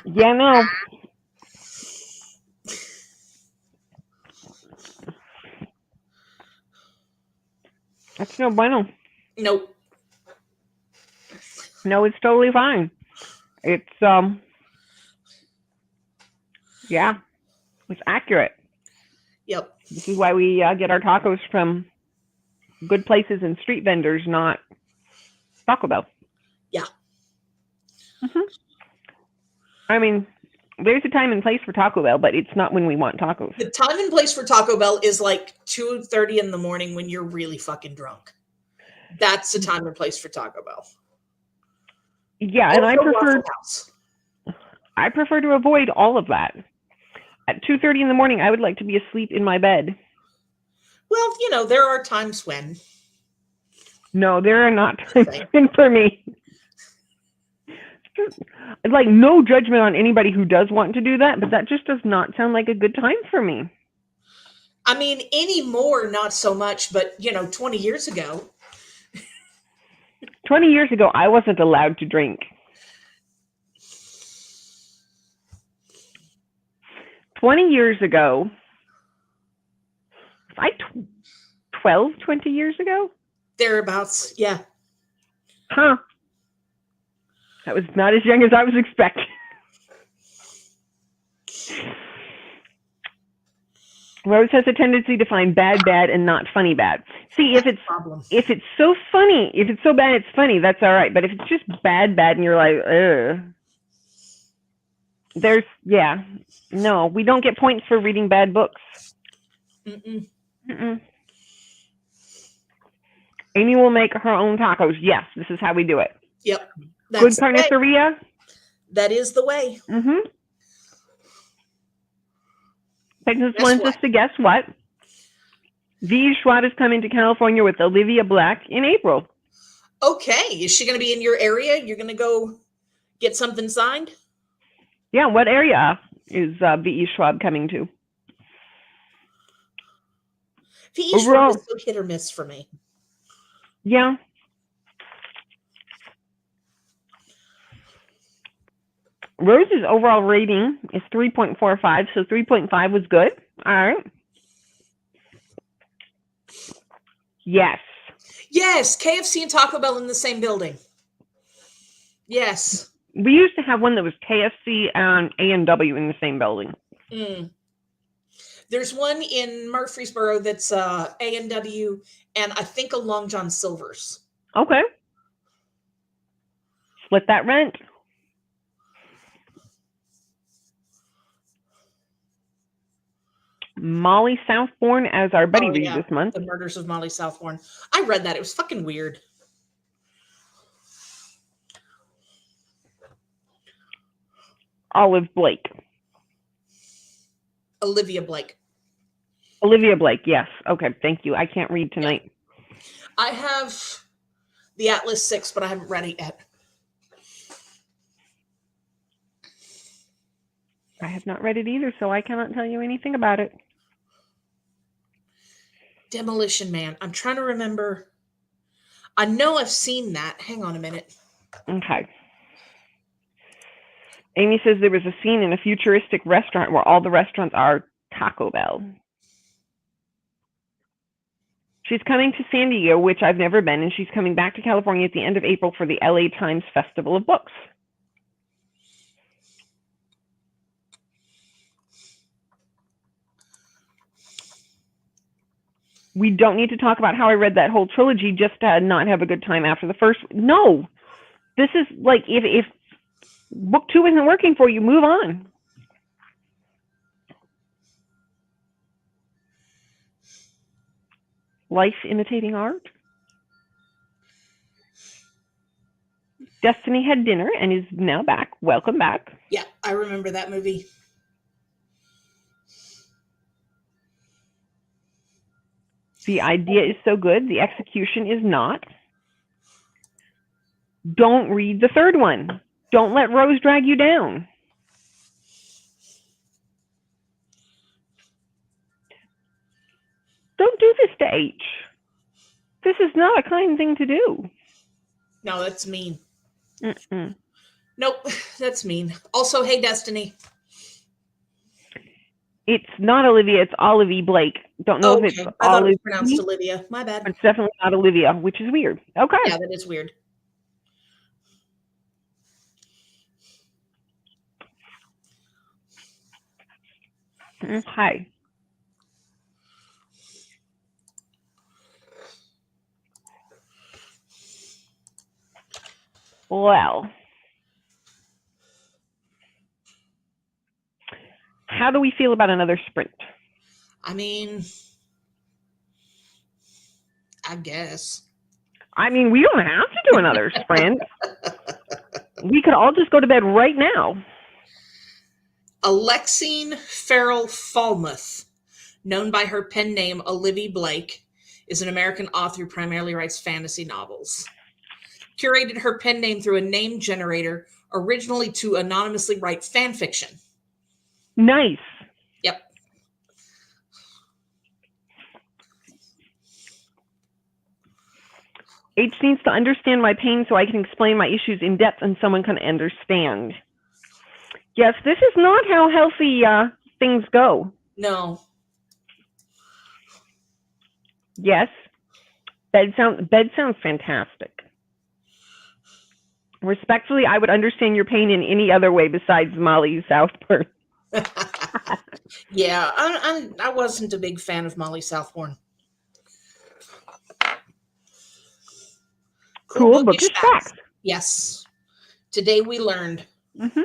Yeah, no. That's no bueno. Nope. No, it's totally fine. It's yeah, it's accurate. Yep. This is why we get our tacos from good places and street vendors, not Taco Bell. Yeah. I mean, there's a time and place for Taco Bell, but it's not when we want tacos. The time and place for Taco Bell is like 2:30 in the morning when you're really fucking drunk. That's the time and place for Taco Bell. Yeah, and I prefer to avoid all of that. At 2:30 in the morning, I would like to be asleep in my bed. Well, you know, there are times when. No, there are not times when for me. Like, no judgment on anybody who does want to do that, but that just does not sound like a good time for me. I mean, anymore, not so much, but, 20 years ago. 20 years ago, I wasn't allowed to drink. 20 years ago, 20 years ago? Thereabouts, yeah. Huh. That was not as young as I was expecting. Rose has a tendency to find bad and not funny bad. See, if it's so funny, if it's so bad it's funny, that's all right. But if it's just bad and you're like, ugh, No, we don't get points for reading bad books. Mm-mm. Mm-mm. Amy will make her own tacos. Yes, this is how we do it. Yep. Good carniceria. That is the way. Mm-hmm. Texas wants us to guess what? V. Schwab is coming to California with Olivia Black in April. Okay. Is she going to be in your area? You're going to go get something signed? Yeah. What area is V. Schwab coming to? V. Schwab is so hit or miss for me. Yeah. Rose's overall rating is 3.45, so 3.5 was good. All right. Yes. Yes, KFC and Taco Bell in the same building. Yes. We used to have one that was KFC and A&W in the same building. There's one in Murfreesboro that's A&W and I think a Long John Silver's. Okay. Split that rent. Molly Southbourne as our buddy read this month. The Murders of Molly Southbourne. I read that. It was fucking weird. Olive Blake. Olivia Blake. Olivia Blake, yes. Okay, thank you. I can't read tonight. Yeah. I have the Atlas 6, but I haven't read it yet. I have not read it either, so I cannot tell you anything about it. Demolition Man. I'm trying to remember. I know I've seen that. Hang on a minute. Okay. Amy says there was a scene in a futuristic restaurant where all the restaurants are Taco Bell. She's coming to San Diego, which I've never been, and she's coming back to California at the end of April for the LA Times Festival of Books. We don't need to talk about how I read that whole trilogy just to not have a good time after the first. No, this is like if book 2 isn't working for you, move on. Life imitating art. Destiny had dinner and is now back. Welcome back. Yeah, I remember that movie. The idea is so good. The execution is not. Don't read the third one. Don't let Rose drag you down. Don't do this to H. This is not a kind thing to do. No, that's mean. Mm-mm. Nope, that's mean. Also, hey, Destiny. It's not Olivia, it's Olivia Blake. Don't know if it's I thought it was pronounced Olivia. My bad. It's definitely not Olivia, which is weird. Okay. Yeah, that is weird. Okay. Well, how do we feel about another sprint? I mean, I guess. I mean, we don't have to do another sprint. We could all just go to bed right now. Alexine Farrell Falmouth, known by her pen name Olivia Blake, is an American author who primarily writes fantasy novels. Curated her pen name through a name generator, originally to anonymously write fan fiction. Nice. Yep. H needs to understand my pain so I can explain my issues in depth and someone can understand. Yes, this is not how healthy things go. No. Yes. Bed sounds fantastic. Respectfully, I would understand your pain in any other way besides Molly Southbourne. Yeah, I wasn't a big fan of Molly Southbourne. Cool bookish facts. Yes. Today we learned. Mm-hmm.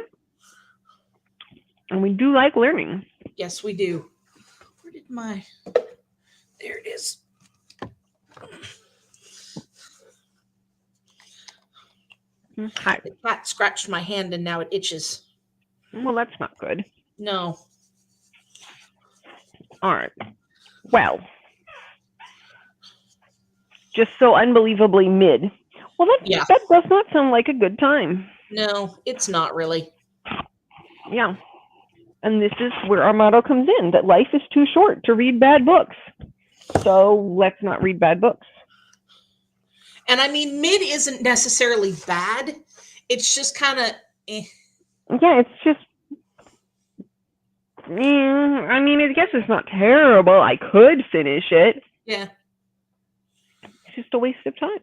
And we do like learning. Yes, we do. Where did my... There it is. Hi. The cat scratched my hand and now it itches. Well, that's not good. No. All right. Well, just so unbelievably mid. Well, that does not sound like a good time. No, it's not really. Yeah. And this is where our motto comes in, that life is too short to read bad books. So let's not read bad books. And I mean, mid isn't necessarily bad. It's just kind of... Yeah, it's just... I mean, I guess it's not terrible. I could finish it. Yeah. It's just a waste of time.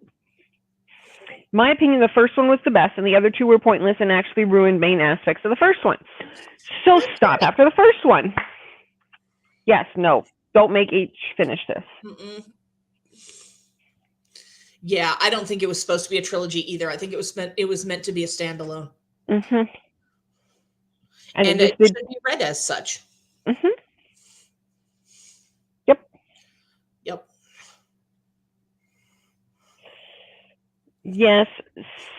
In my opinion, the first one was the best, and the other two were pointless and actually ruined main aspects of the first one. So stop after the first one. Yes, no. Don't make H finish this. Mm-mm. Yeah, I don't think it was supposed to be a trilogy either. I think it was meant to be a standalone. Mm-hmm. And it should be read as such. Mm-hmm. Yep. Yes.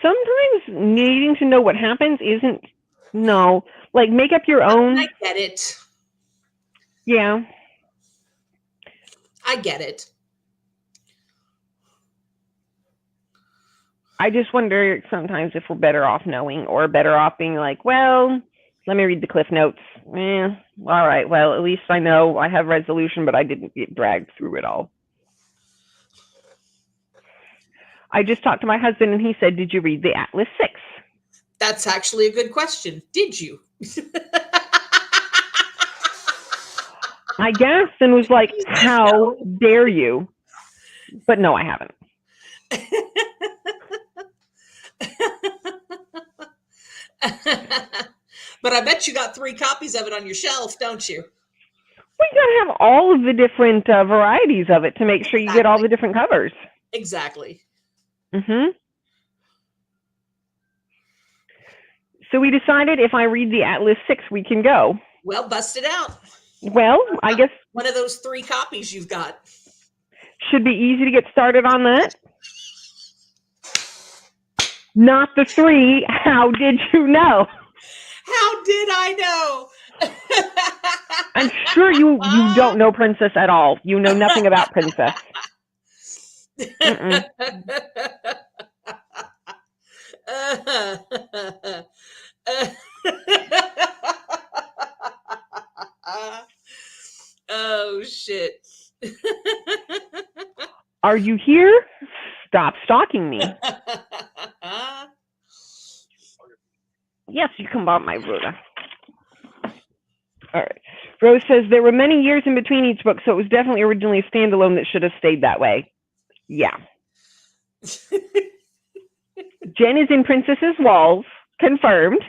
Sometimes needing to know what happens isn't... No. Like, make up your own... I get it. Yeah. I get it. I just wonder sometimes if we're better off knowing, or better off being like, well, let me read the Cliff Notes. All right, well, at least I know I have resolution, but I didn't get dragged through it all. I just talked to my husband, and he said, did you read the Atlas 6? That's actually a good question. Did you? I gasped and was like, how dare you? But no, I haven't. But I bet you got 3 copies of it on your shelf, don't you? We gotta have all of the different varieties of it to make sure you get all the different covers. Exactly. Mm-hmm. So we decided if I read the Atlas 6, we can go. Well, bust it out. Well, I guess... One of those 3 copies you've got. Should be easy to get started on that. Not the 3. How did you know? How did I know? I'm sure you don't know Princess at all. You know nothing about Princess. Oh, shit. Are you here? Stop stalking me. Yes, you can borrow my ruler. All right. Rose says, there were many years in between each book, so it was definitely originally a standalone that should have stayed that way. Yeah. Jen is in Princess's Walls. Confirmed.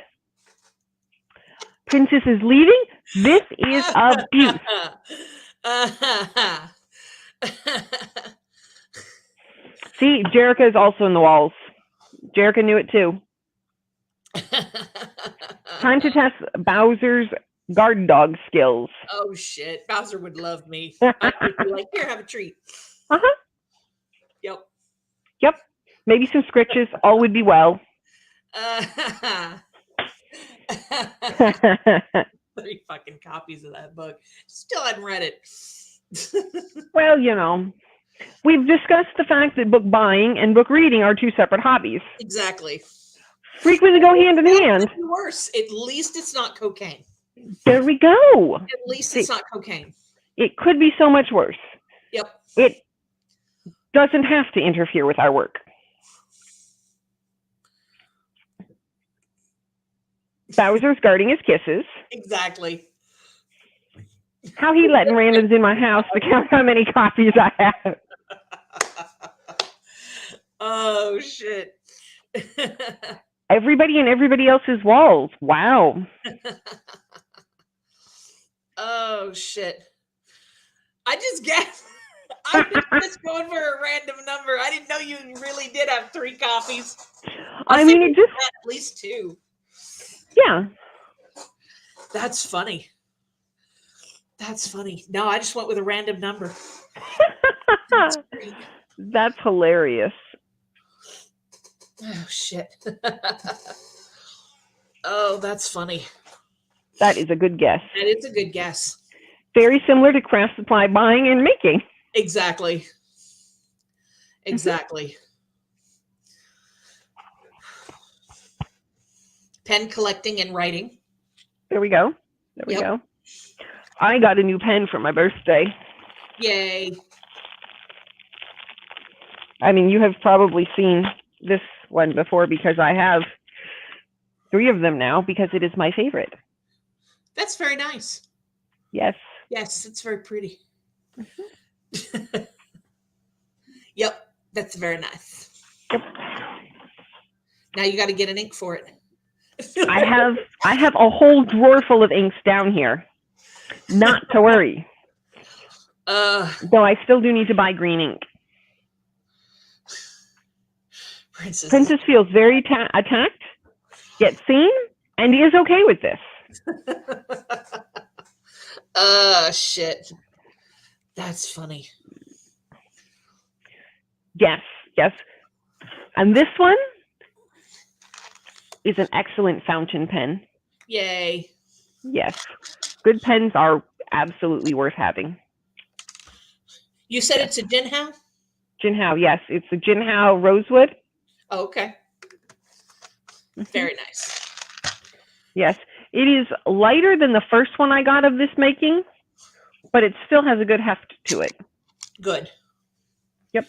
Princess is leaving? This is abuse. See, Jerica is also in the walls. Jerica knew it too. Time to test Bowser's guard dog skills. Oh, shit. Bowser would love me. I would be like, here, have a treat. Uh-huh. Yep. Maybe some scritches. All would be well. 3 fucking copies of that book. Still hadn't read it. Well, you know, we've discussed the fact that book buying and book reading are 2 separate hobbies. Exactly. Frequently go hand in hand. Worse. At least it's not cocaine. There we go. At least it's not cocaine. It could be so much worse. Yep. It doesn't have to interfere with our work. Bowser's guarding his kisses. Exactly. How he letting randoms in my house to count how many copies I have. Oh, shit. Everybody in everybody else's walls. Wow. Oh, shit. I just guessed. I was just going for a random number. I didn't know you really did have 3 copies. I mean, it just... At least 2. Yeah. That's funny. That's funny. No, I just went with a random number. That's great. That's hilarious. Oh, shit. Oh, that's funny. That is a good guess. That is a good guess. Very similar to craft supply buying and making. Exactly. Exactly. Pen collecting and writing. There we go. There we go. I got a new pen for my birthday. Yay. I mean, you have probably seen this one before because I have 3 of them now because it is my favorite. That's very nice. Yes. Yes, it's very pretty. Yep, that's very nice. Yep. Now you got to get an ink for it. I have a whole drawer full of inks down here. Not to worry. Though I still do need to buy green ink. Princess feels very attacked, yet seen, and is okay with this. Shit. That's funny. Yes, yes. And this one is an excellent fountain pen. Yay. Yes. Good pens are absolutely worth having. You said it's a Jinhao? Jinhao, yes. It's a Jinhao Rosewood. Oh, okay. Very nice. Yes. It is lighter than the first one I got of this making, but it still has a good heft to it. Good. Yep.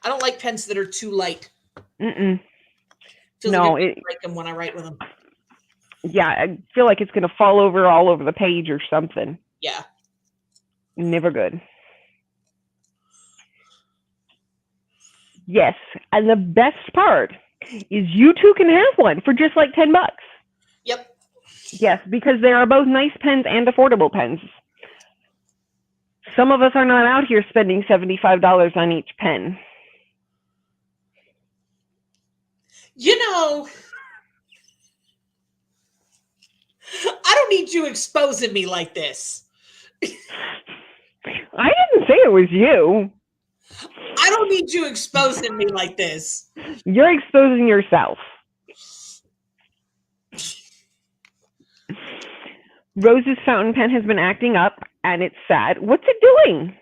I don't like pens that are too light. Mm-mm. Feels no, like I break them when I write with them. Yeah, I feel like it's going to fall over all over the page or something. Yeah. Never good. Yes, and the best part is you too can have one for just like $10. Yep. Yes, because they are both nice pens and affordable pens. Some of us are not out here spending $75 on each pen. You know, I don't need you exposing me like this. I didn't say it was you. I don't need you exposing me like this. You're exposing yourself. Rose's fountain pen has been acting up, and it's sad. What's it doing?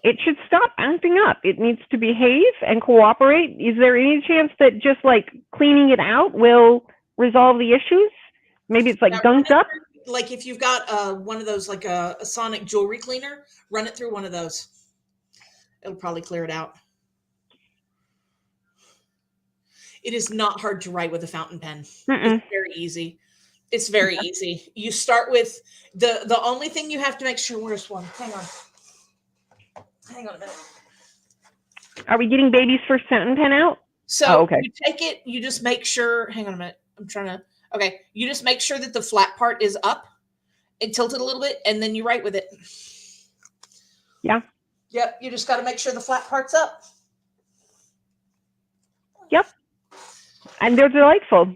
It should stop acting up. It needs to behave and cooperate. Is there any chance that just like cleaning it out will resolve the issues? Maybe it's like gunked up. Like if you've got one of those, like a sonic jewelry cleaner, run it through one of those. It'll probably clear it out. It is not hard to write with a fountain pen. It's very easy. It's very easy. You start with the only thing you have to make sure. Where's one? Hang on a minute. Are we getting baby's first fountain pen out? So okay. You take it, you just make sure, hang on a minute. I'm trying to, okay. You just make sure that the flat part is up and tilted a little bit, and then you write with it. Yeah. Yep. You just got to make sure the flat part's up. Yep. And they're delightful.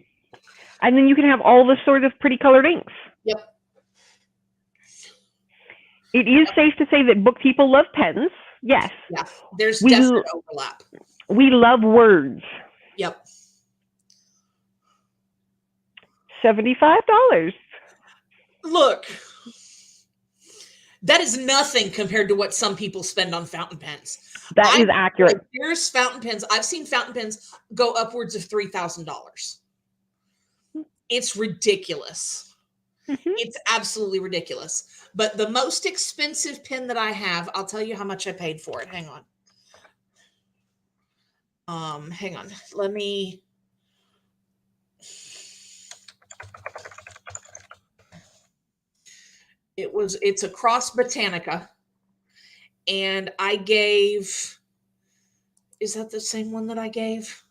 And then you can have all the sorts of pretty colored inks. Yep. It is safe to say that book people love pens. Yes. Yeah. There's definite overlap. We love words. Yep. $75. Look, that is nothing compared to what some people spend on fountain pens. That is accurate. Like, there's fountain pens. I've seen fountain pens go upwards of $3,000. It's ridiculous. It's absolutely ridiculous. But the most expensive pen that I have, I'll tell you how much I paid for it. Hang on. Hang on. Let me. It's a Cross Botanica, and I gave. Is that the same one that I gave?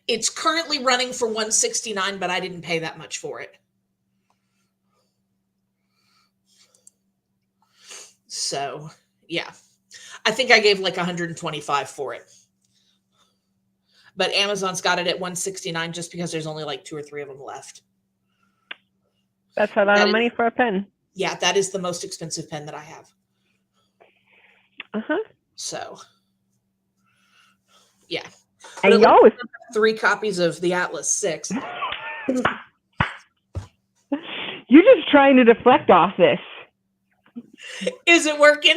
It's currently running for $169, but I didn't pay that much for it. So, yeah. I think I gave like $125 for it. but Amazon's got it at $169 just because there's only like 2 or 3 of them left. That's a lot of money for a pen. Yeah, that is the most expensive pen that I have. So, yeah. And you always 3 copies of the Atlas 6. You're just trying to deflect off this. Is it working?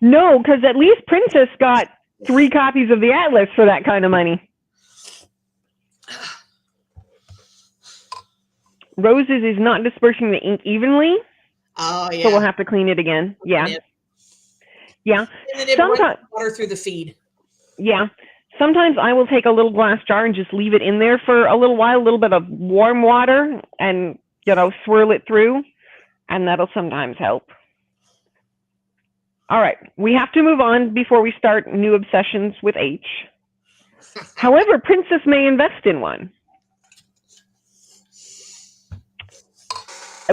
No, because at least Princess got 3 copies of the Atlas for that kind of money. Rose's is not dispersing the ink evenly. Oh, yeah. So we'll have to clean it again. Yeah. Yeah. And then it runs water through the feed. Yeah. Sometimes I will take a little glass jar and just leave it in there for a little while, a little bit of warm water, and, swirl it through, and that'll sometimes help. All right. We have to move on before we start new obsessions with H. However, Princess may invest in one.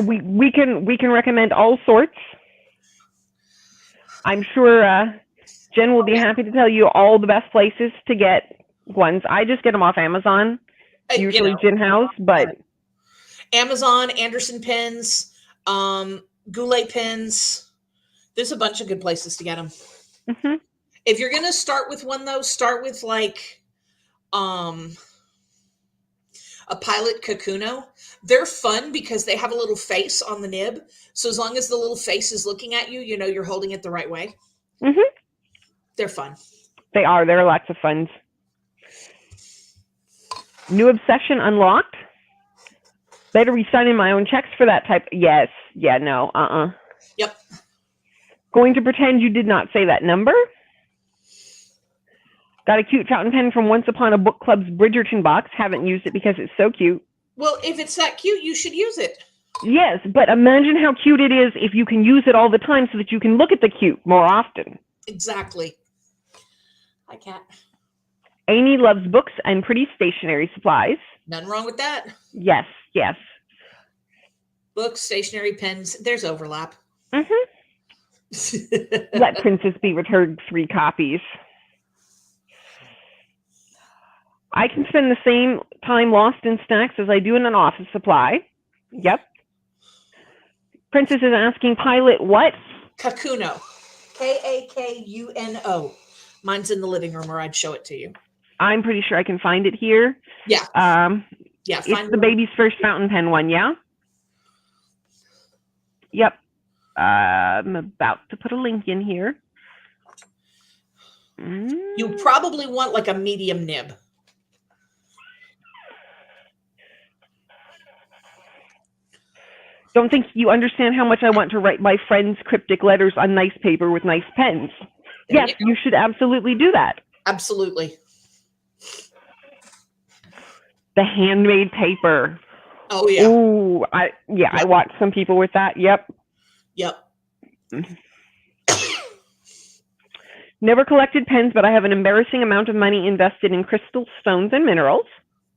We can recommend all sorts. I'm sure Jen will be happy to tell you all the best places to get ones. I just get them off Amazon, usually Jen House, but Amazon, Anderson pens, Goulet pens. There's a bunch of good places to get them. Mm-hmm. If you're gonna start with one though, start with like a Pilot Kakuno. They're fun because they have a little face on the nib. So as long as the little face is looking at you, you're holding it the right way. Mm-hmm. They're fun. They are. There are lots of fun. New obsession unlocked. Better be signing my own checks for that type. Yes. Yeah, no. Yep. Going to pretend you did not say that number. Got a cute fountain pen from Once Upon a Book Club's Bridgerton box. Haven't used it because it's so cute. Well, if it's that cute, you should use it. Yes, but imagine how cute it is if you can use it all the time so that you can look at the cute more often. Exactly. I can't. Amy loves books and pretty stationery supplies. Nothing wrong with that. Yes, yes. Books, stationery, pens, there's overlap. Mm-hmm. Let Princess be returned 3 copies. I can spend the same time lost in stacks as I do in an office supply. Yep. Princess is asking Pilot what? Kakuno. Kakuno. Mine's in the living room, or I'd show it to you. I'm pretty sure I can find it here. Yeah. Yeah. It's the baby's first fountain pen one, yeah? Yep. I'm about to put a link in here. You probably want like a medium nib. Don't think you understand how much I want to write my friends cryptic letters on nice paper with nice pens. Yes, you should absolutely do that. Absolutely. The handmade paper. Oh yeah. Ooh, I watched some people with that. Yep. Yep. Never collected pens, but I have an embarrassing amount of money invested in crystal stones and minerals.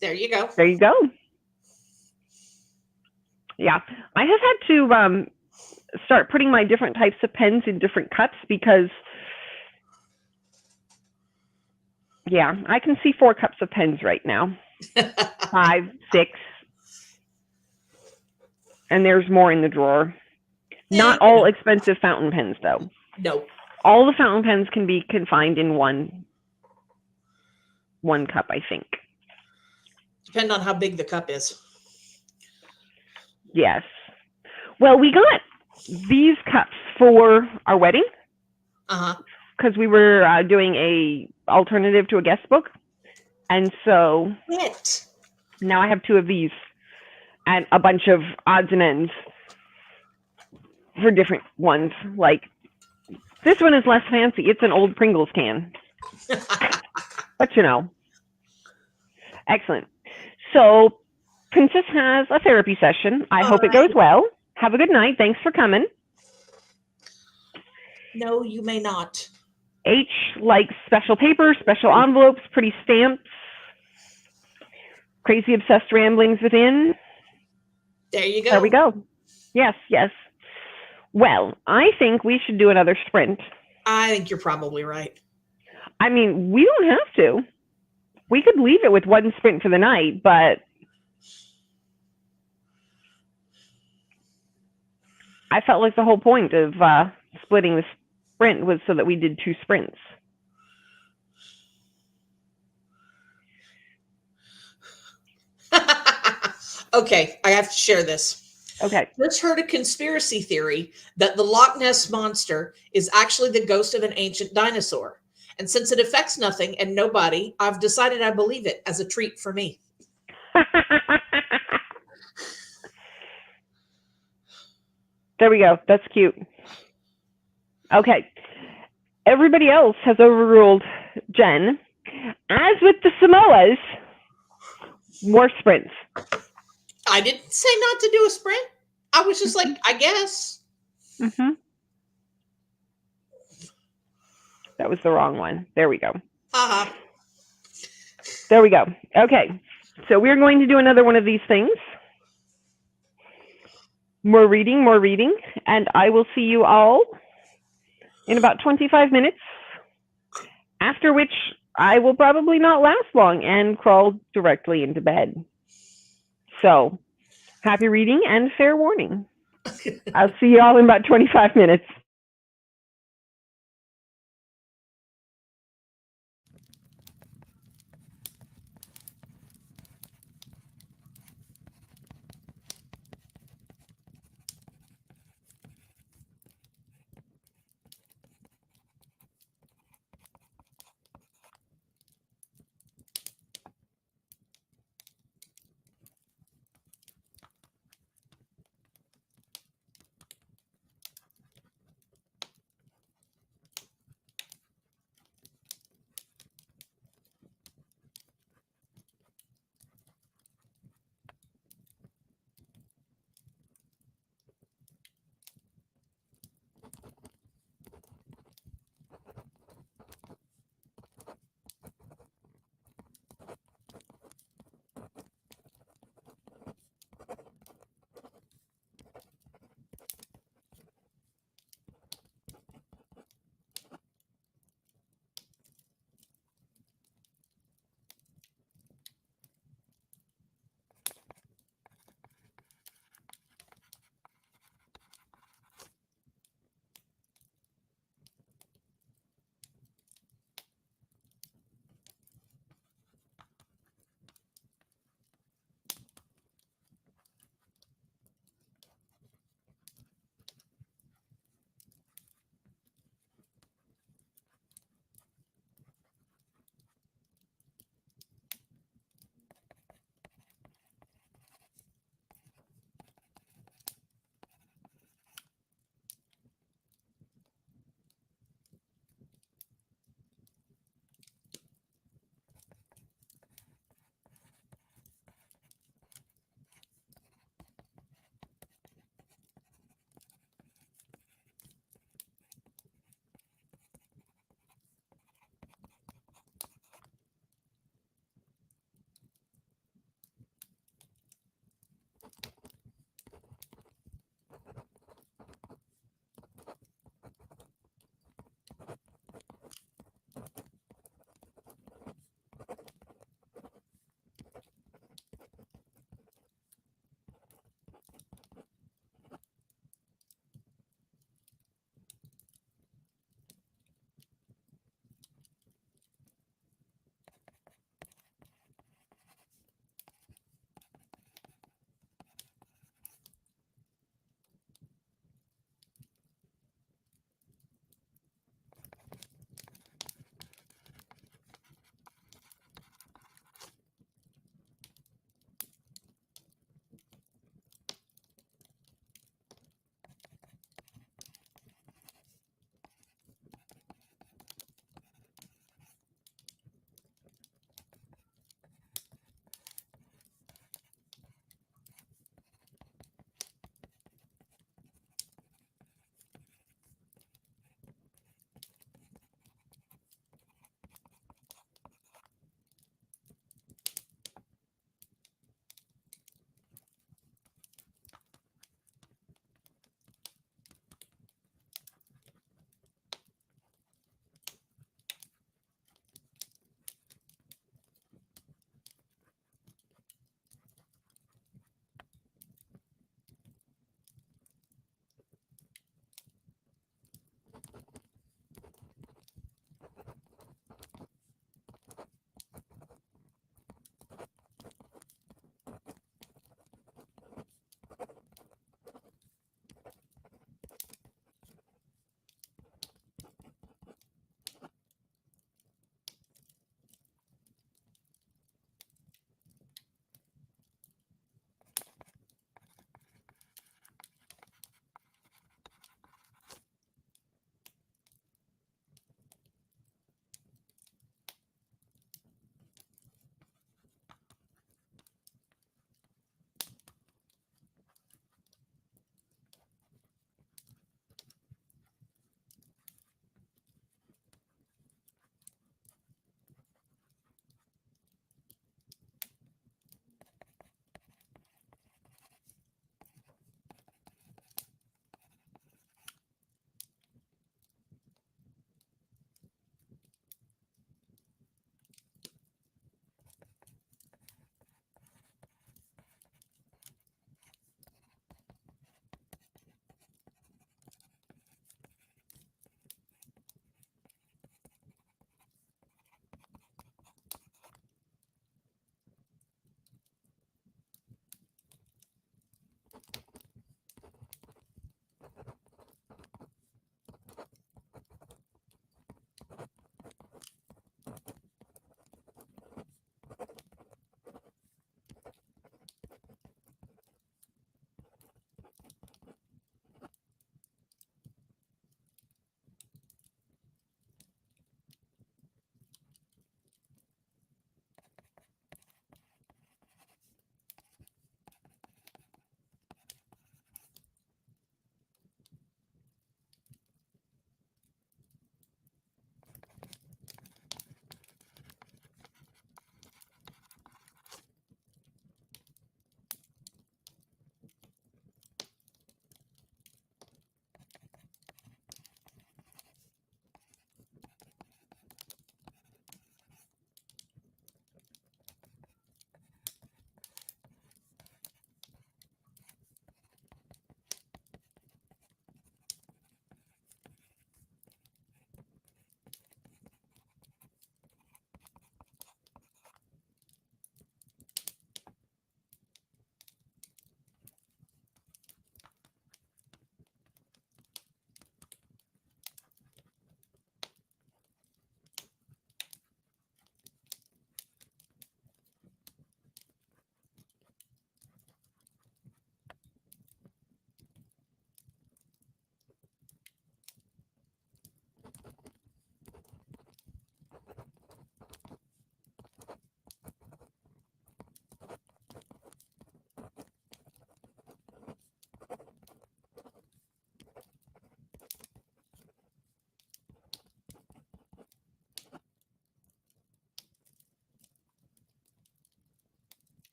There you go. There you go. Yeah, I have had to start putting my different types of pens in different cups because, yeah, I can see 4 cups of pens right now. 5, 6. And there's more in the drawer. Not all expensive fountain pens, though. No. All the fountain pens can be confined in one cup, I think. Depend on how big the cup is. Yes. Well, we got these cups for our wedding. Because we were doing a alternative to a guest book. And so now I have 2 of these and a bunch of odds and ends for different ones. Like, this one is less fancy. It's an old Pringles can. But Excellent. So Princess has a therapy session. I hope it goes well. Have a good night. Thanks for coming. No, you may not. H likes special paper, special envelopes, pretty stamps, crazy obsessed ramblings within. There you go. There we go. Yes, yes. Well, I think we should do another sprint. I think you're probably right. I mean, we don't have to. We could leave it with one sprint for the night, but I felt like the whole point of splitting the sprint was so that we did 2 sprints. Okay, I have to share this. Okay. Just heard a conspiracy theory that the Loch Ness Monster is actually the ghost of an ancient dinosaur. And since it affects nothing and nobody, I've decided I believe it as a treat for me. There we go. That's cute. Okay. Everybody else has overruled Jen. As with the Samoas, more sprints. I didn't say not to do a sprint. I was just like, I guess. Mm-hmm. That was the wrong one. There we go. Uh-huh. There we go. Okay. So we're going to do another one of these things. More reading, and I will see you all in about 25 minutes, after which I will probably not last long and crawl directly into bed. So, happy reading and fair warning. I'll see you all in about 25 minutes.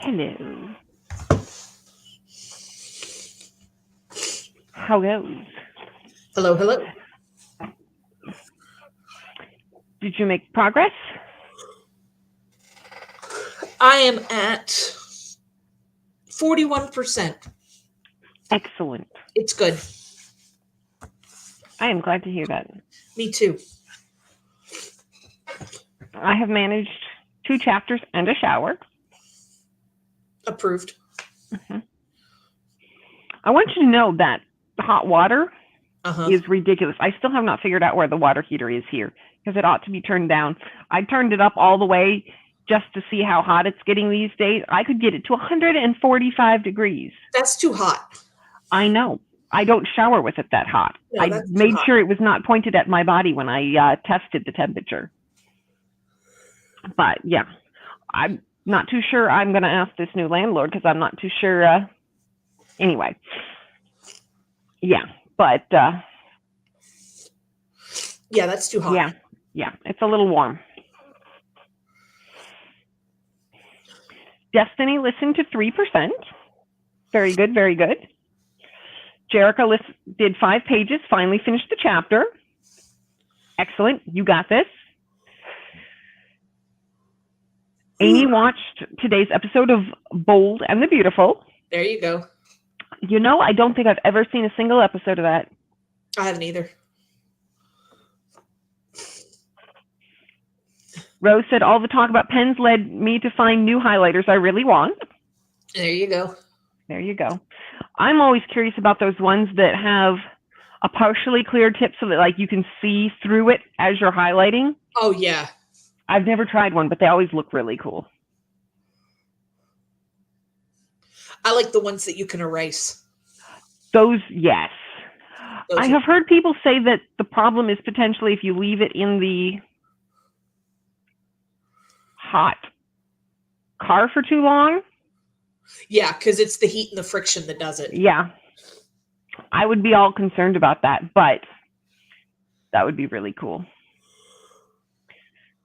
Hello. How goes? Hello, hello. Did you make progress? I am at 41%. Excellent. It's good. I am glad to hear that. Me too. I have managed 2 chapters and a shower. Approved. I want you to know that the hot water Uh-huh. is ridiculous. I still have not figured out where the water heater is here because it ought to be turned down. I turned it up all the way just to see how hot it's getting these days. I could get it to 145 degrees. That's too hot. I know. I don't shower with it that hot. No, I that's too made hot. sure it was not pointed at my body when I tested the temperature. But yeah, I'm not too sure. I'm going to ask this new landlord because I'm not too sure. Anyway, yeah, but yeah, that's too hot. Yeah, it's a little warm. Destiny listened to 3%. Very good, very good. Jerica did 5 pages, finally finished the chapter. Excellent, you got this. Amy watched today's episode of Bold and the Beautiful. There you go. You know, I don't think I've ever seen a single episode of that. I haven't either. Rose said, all the talk about pens led me to find new highlighters I really want. There you go. There you go. I'm always curious about those ones that have a partially clear tip so that like you can see through it as you're highlighting. Oh, yeah. I've never tried one, but they always look really cool. I like the ones that you can erase. Those, yes. Those I have heard people say that the problem is potentially if you leave it in the hot car for too long. Yeah, because it's the heat and the friction that does it. Yeah. I would be all concerned about that, but that would be really cool.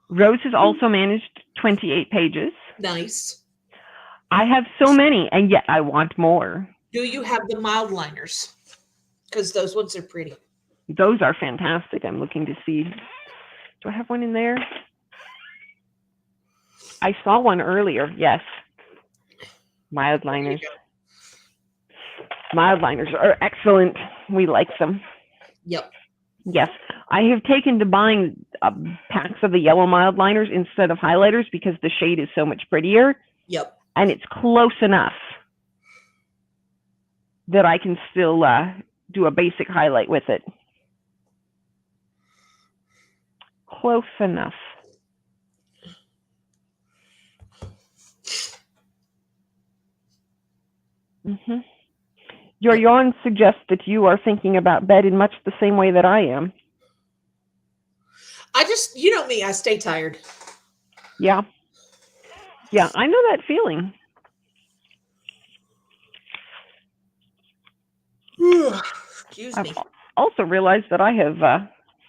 Rose has also managed 28 pages. Nice. I have so many, and yet I want more. Do you have the mild liners? Because those ones are pretty. Those are fantastic. I'm looking to see. Do I have one in there? I saw one earlier. Yes. Mild liners. Mild liners are excellent. We like them. Yep. Yes. I have taken to buying packs of the yellow mild liners instead of highlighters because the shade is so much prettier. Yep. And it's close enough that I can still do a basic highlight with it. Close enough. Mm-hmm. Your yawn suggests that you are thinking about bed in much the same way that I am. I just, you know me, I stay tired. Yeah. Yeah, I know that feeling. Excuse me. I've also realized that I have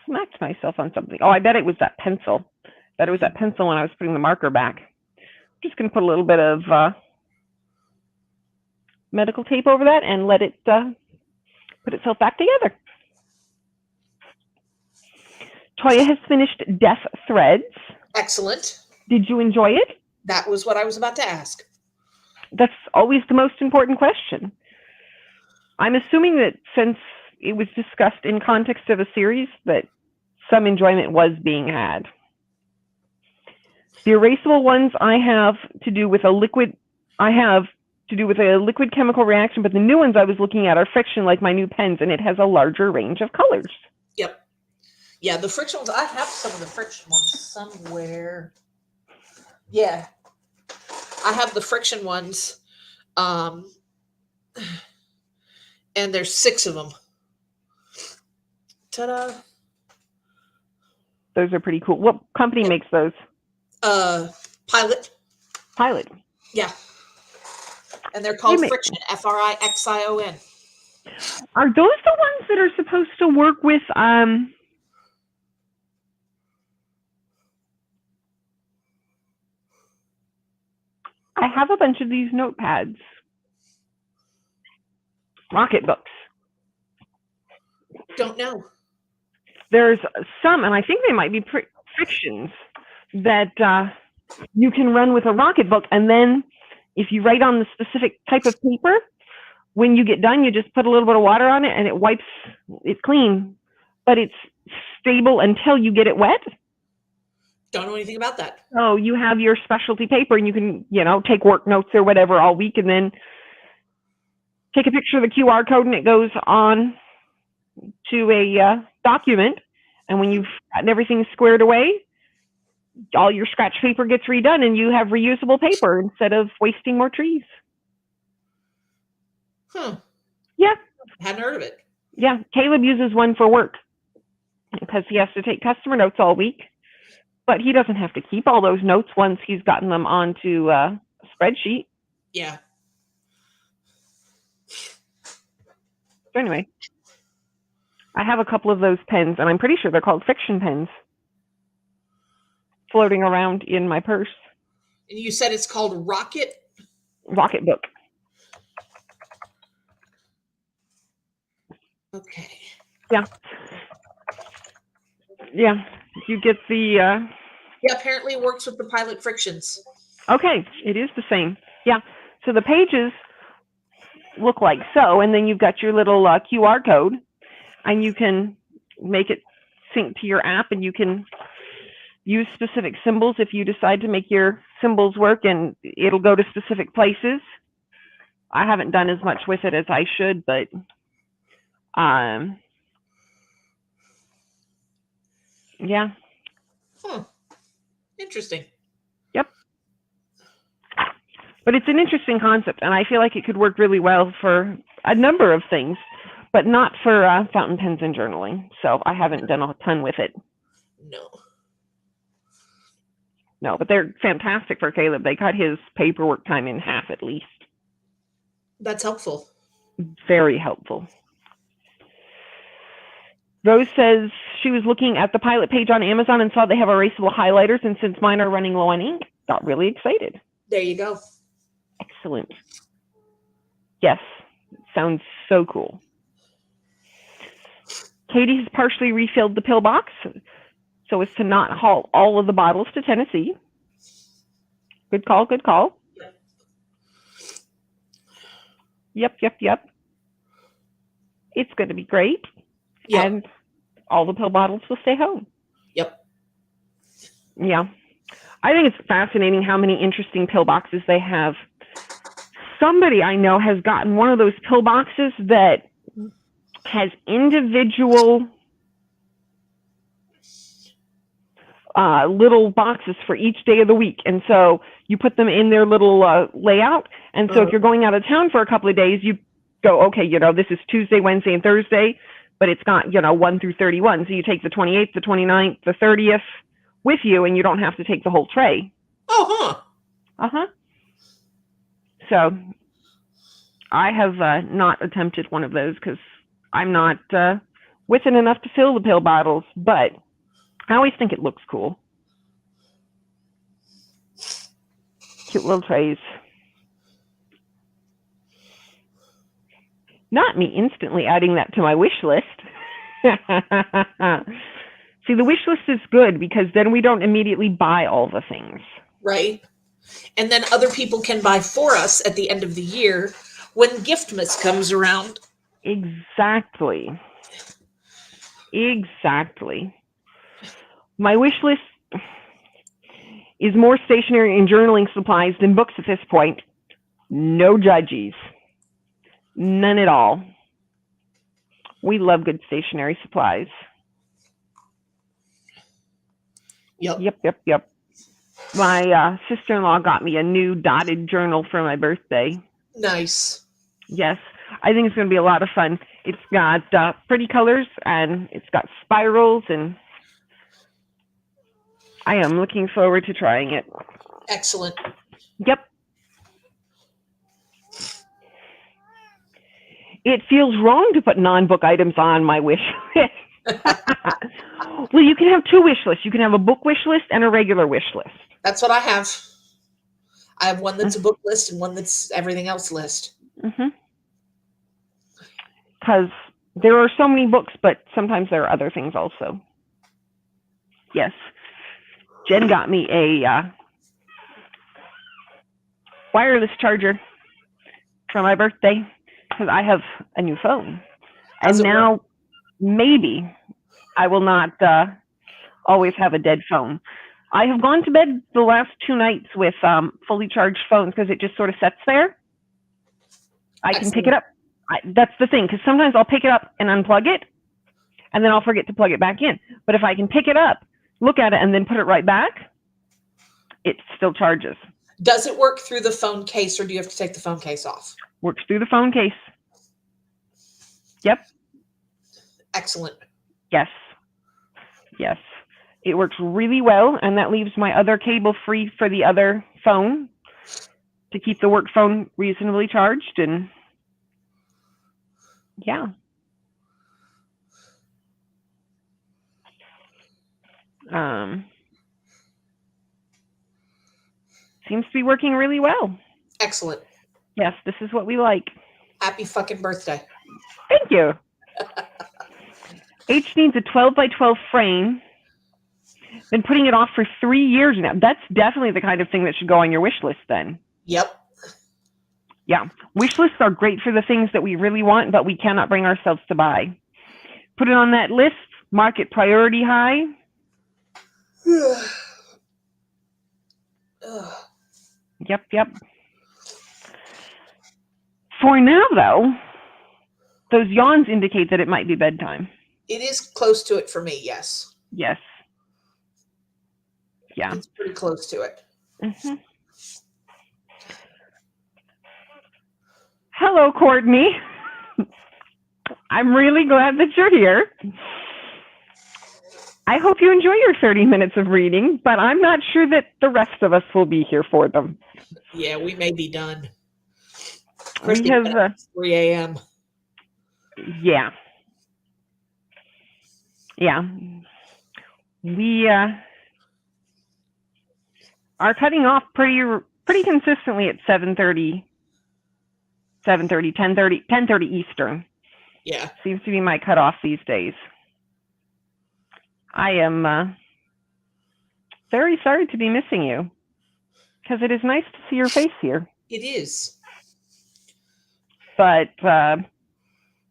smacked myself on something. Oh, I bet it was that pencil. I bet it was that pencil when I was putting the marker back. I'm just going to put a little bit of medical tape over that and let it put itself back together. Toya has finished Death Threads. Excellent. Did you enjoy it? That was what I was about to ask. That's always the most important question. I'm assuming that since it was discussed in context of a series, that some enjoyment was being had. The erasable ones I have to do with a liquid chemical reaction, but the new ones I was looking at are friction like my new pens, and it has a larger range of colors. Yep. Yeah, the friction ones, I have some of the friction ones somewhere. Yeah. I have the friction ones. And there's 6 of them. Ta-da. Those are pretty cool. What company makes those? Pilot. Pilot. Yeah. And they're called Friction, Frixion. Are those the ones that are supposed to work with I have a bunch of these notepads. Rocket books. Don't know. There's some, and I think they might be fictions, that you can run with a rocket book, and then if you write on the specific type of paper, when you get done, you just put a little bit of water on it and it wipes it clean, but it's stable until you get it wet. Don't know anything about that. So you have your specialty paper, and you can, take work notes or whatever all week, and then take a picture of the QR code, and it goes on to a document. And when you've gotten everything squared away, all your scratch paper gets redone, and you have reusable paper instead of wasting more trees. Yeah. Hadn't heard of it. Yeah. Caleb uses one for work because he has to take customer notes all week, but he doesn't have to keep all those notes once he's gotten them onto a spreadsheet. Yeah. So anyway, I have a couple of those pens, and I'm pretty sure they're called fiction pens, floating around in my purse. And you said it's called Rocket Book. Okay. Yeah. You get the. Yeah, apparently it works with the Pilot Frictions. Okay, it is the same. Yeah. So the pages look like so, and then you've got your little QR code, and you can make it sync to your app, and you can use specific symbols if you decide to make your symbols work, and it'll go to specific places. I haven't done as much with it as I should, but yeah. Interesting. Yep. But it's an interesting concept, and I feel like it could work really well for a number of things, but not for fountain pens and journaling. So I haven't done a ton with it. No, but they're fantastic for Caleb. They cut his paperwork time in half at least. That's helpful. Very helpful. Rose says she was looking at the Pilot page on Amazon and saw they have erasable highlighters, and since mine are running low on ink, got really excited. There you go. Excellent. Yes, sounds so cool. Katie has partially refilled the pill box so as to not haul all of the bottles to Tennessee. Good call, good call. Yep. It's going to be great. Yep. And all the pill bottles will stay home. Yep. Yeah. I think it's fascinating how many interesting pill boxes they have. Somebody I know has gotten one of those pill boxes that has individual little boxes for each day of the week. And so you put them in their little layout. And so if you're going out of town for a couple of days, you go, okay, this is Tuesday, Wednesday, and Thursday, but it's got, 1 through 31. So you take the 28th, the 29th, the 30th with you, and you don't have to take the whole tray. Oh, So I have not attempted one of those because I'm not with it enough to fill the pill bottles, but I always think it looks cool. Cute little trays. Not me instantly adding that to my wish list. See, the wish list is good because then we don't immediately buy all the things. Right. And then other people can buy for us at the end of the year when Giftmas comes around. Exactly. My wish list is more stationery and journaling supplies than books at this point. No judges. None at all. We love good stationery supplies. Yep. My sister-in-law got me a new dotted journal for my birthday. Nice. Yes, I think it's going to be a lot of fun. It's got pretty colors, and it's got spirals, and I am looking forward to trying it. Excellent. Yep. It feels wrong to put non-book items on my wish list. Well, you can have two wish lists. You can have a book wish list and a regular wish list. That's what I have. I have one that's a book list and one that's everything else list. Because there are so many books, but sometimes there are other things also. Yes. Jen got me a wireless charger for my birthday because I have a new phone. And now maybe I will not always have a dead phone. I have gone to bed the last 2 nights with fully charged phones because it just sort of sits there. I can pick it up. That's the thing, because sometimes I'll pick it up and unplug it, and then I'll forget to plug it back in. But if I can pick it up, look at it, and then put it right back, it still charges. Does it work through the phone case, or do you have to take the phone case off? Works through the phone case. Yep. Excellent. Yes. Yes. It works really well, and that leaves my other cable free for the other phone to keep the work phone reasonably charged. And yeah. Seems to be working really well. Excellent. Yes, this is what we like. Happy fucking birthday. Thank you. H needs a 12 by 12 frame. Been putting it off for 3 years now. That's definitely the kind of thing that should go on your wish list then. Yep. Yeah. Wish lists are great for the things that we really want, but we cannot bring ourselves to buy. Put it on that list, mark it priority high. Yep. For now, though, those yawns indicate that it might be bedtime. It is close to it for me, yes. Yes. Yeah. It's pretty close to it. Hello, Courtney. I'm really glad that you're here. I hope you enjoy your 30 minutes of reading, but I'm not sure that the rest of us will be here for them. Yeah, we may be done. We have 3 a.m. Yeah. We are cutting off pretty consistently at 7:30, 10:30 Eastern. Yeah. Seems to be my cutoff these days. I am very sorry to be missing you, because it is nice to see your face here. It is. But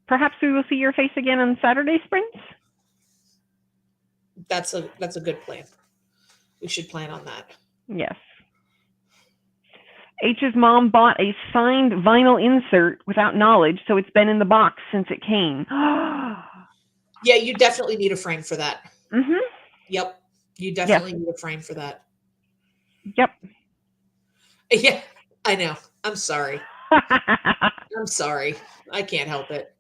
perhaps we will see your face again on Saturday, Sprints? That's a good plan. We should plan on that. Yes. H's mom bought a signed vinyl insert without knowledge, so it's been in the box since it came. Yeah, you definitely need a frame for that. Yep. You definitely need a frame for that. Yep. Yeah, I know. I'm sorry. I'm sorry. I can't help it.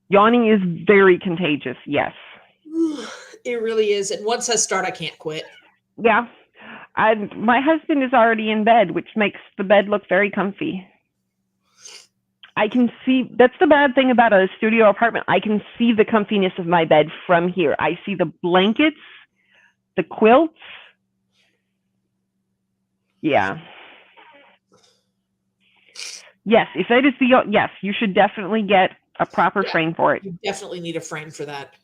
Yawning is very contagious, yes. It really is. And once I start, I can't quit. Yeah. My husband is already in bed, which makes the bed look very comfy. I can see, that's the bad thing about a studio apartment. I can see the comfiness of my bed from here. I see the blankets, the quilts. Yeah. Yes, if that is yes, you should definitely get a proper frame for it. You definitely need a frame for that.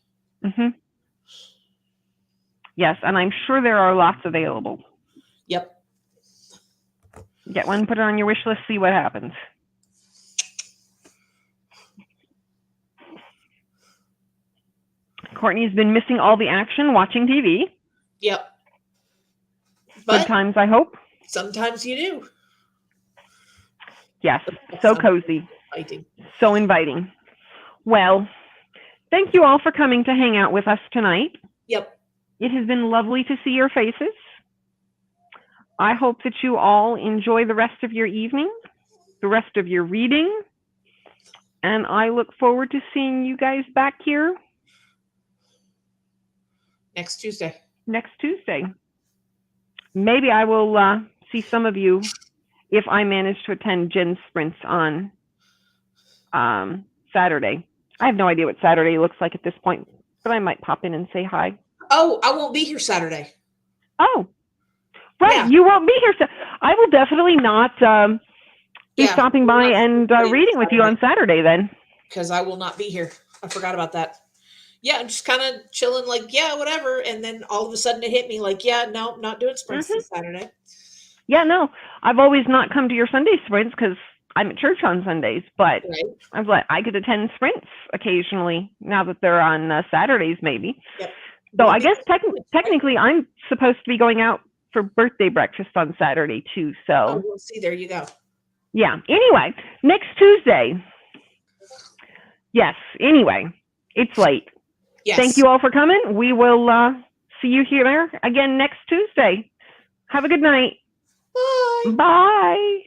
Yes, and I'm sure there are lots available. Yep. Get one, put it on your wish list, see what happens. Courtney's been missing all the action watching TV. Yep. But good times, I hope. Sometimes you do. Yes, so cozy. Inviting. So inviting. Well, thank you all for coming to hang out with us tonight. Yep. It has been lovely to see your faces. I hope that you all enjoy the rest of your evening, the rest of your reading, and I look forward to seeing you guys back here next Tuesday. Maybe I will see some of you if I manage to attend Jen's sprints on Saturday. I have no idea what Saturday looks like at this point, but I might pop in and say hi. Oh, I won't be here Saturday. Oh, Right. Yeah. You won't be here. So I will definitely not be Yeah. stopping by and reading with you on Saturday then. Because I will not be here. I forgot about that. Yeah, I'm just kind of chilling, like, yeah, whatever. And then all of a sudden it hit me, like, yeah, no, not doing sprints this Saturday. Yeah, no, I've always not come to your Sunday sprints because I'm at church on Sundays, but Right. I was like, I could attend sprints occasionally now that they're on Saturdays, maybe. Yep. So I guess technically I'm supposed to be going out for birthday breakfast on Saturday too. So Oh, we'll see. There you go. Yeah. Anyway, next Tuesday. Yes. Anyway, it's late. Yes. Thank you all for coming. We will see you here again next Tuesday. Have a good night. Bye. Bye.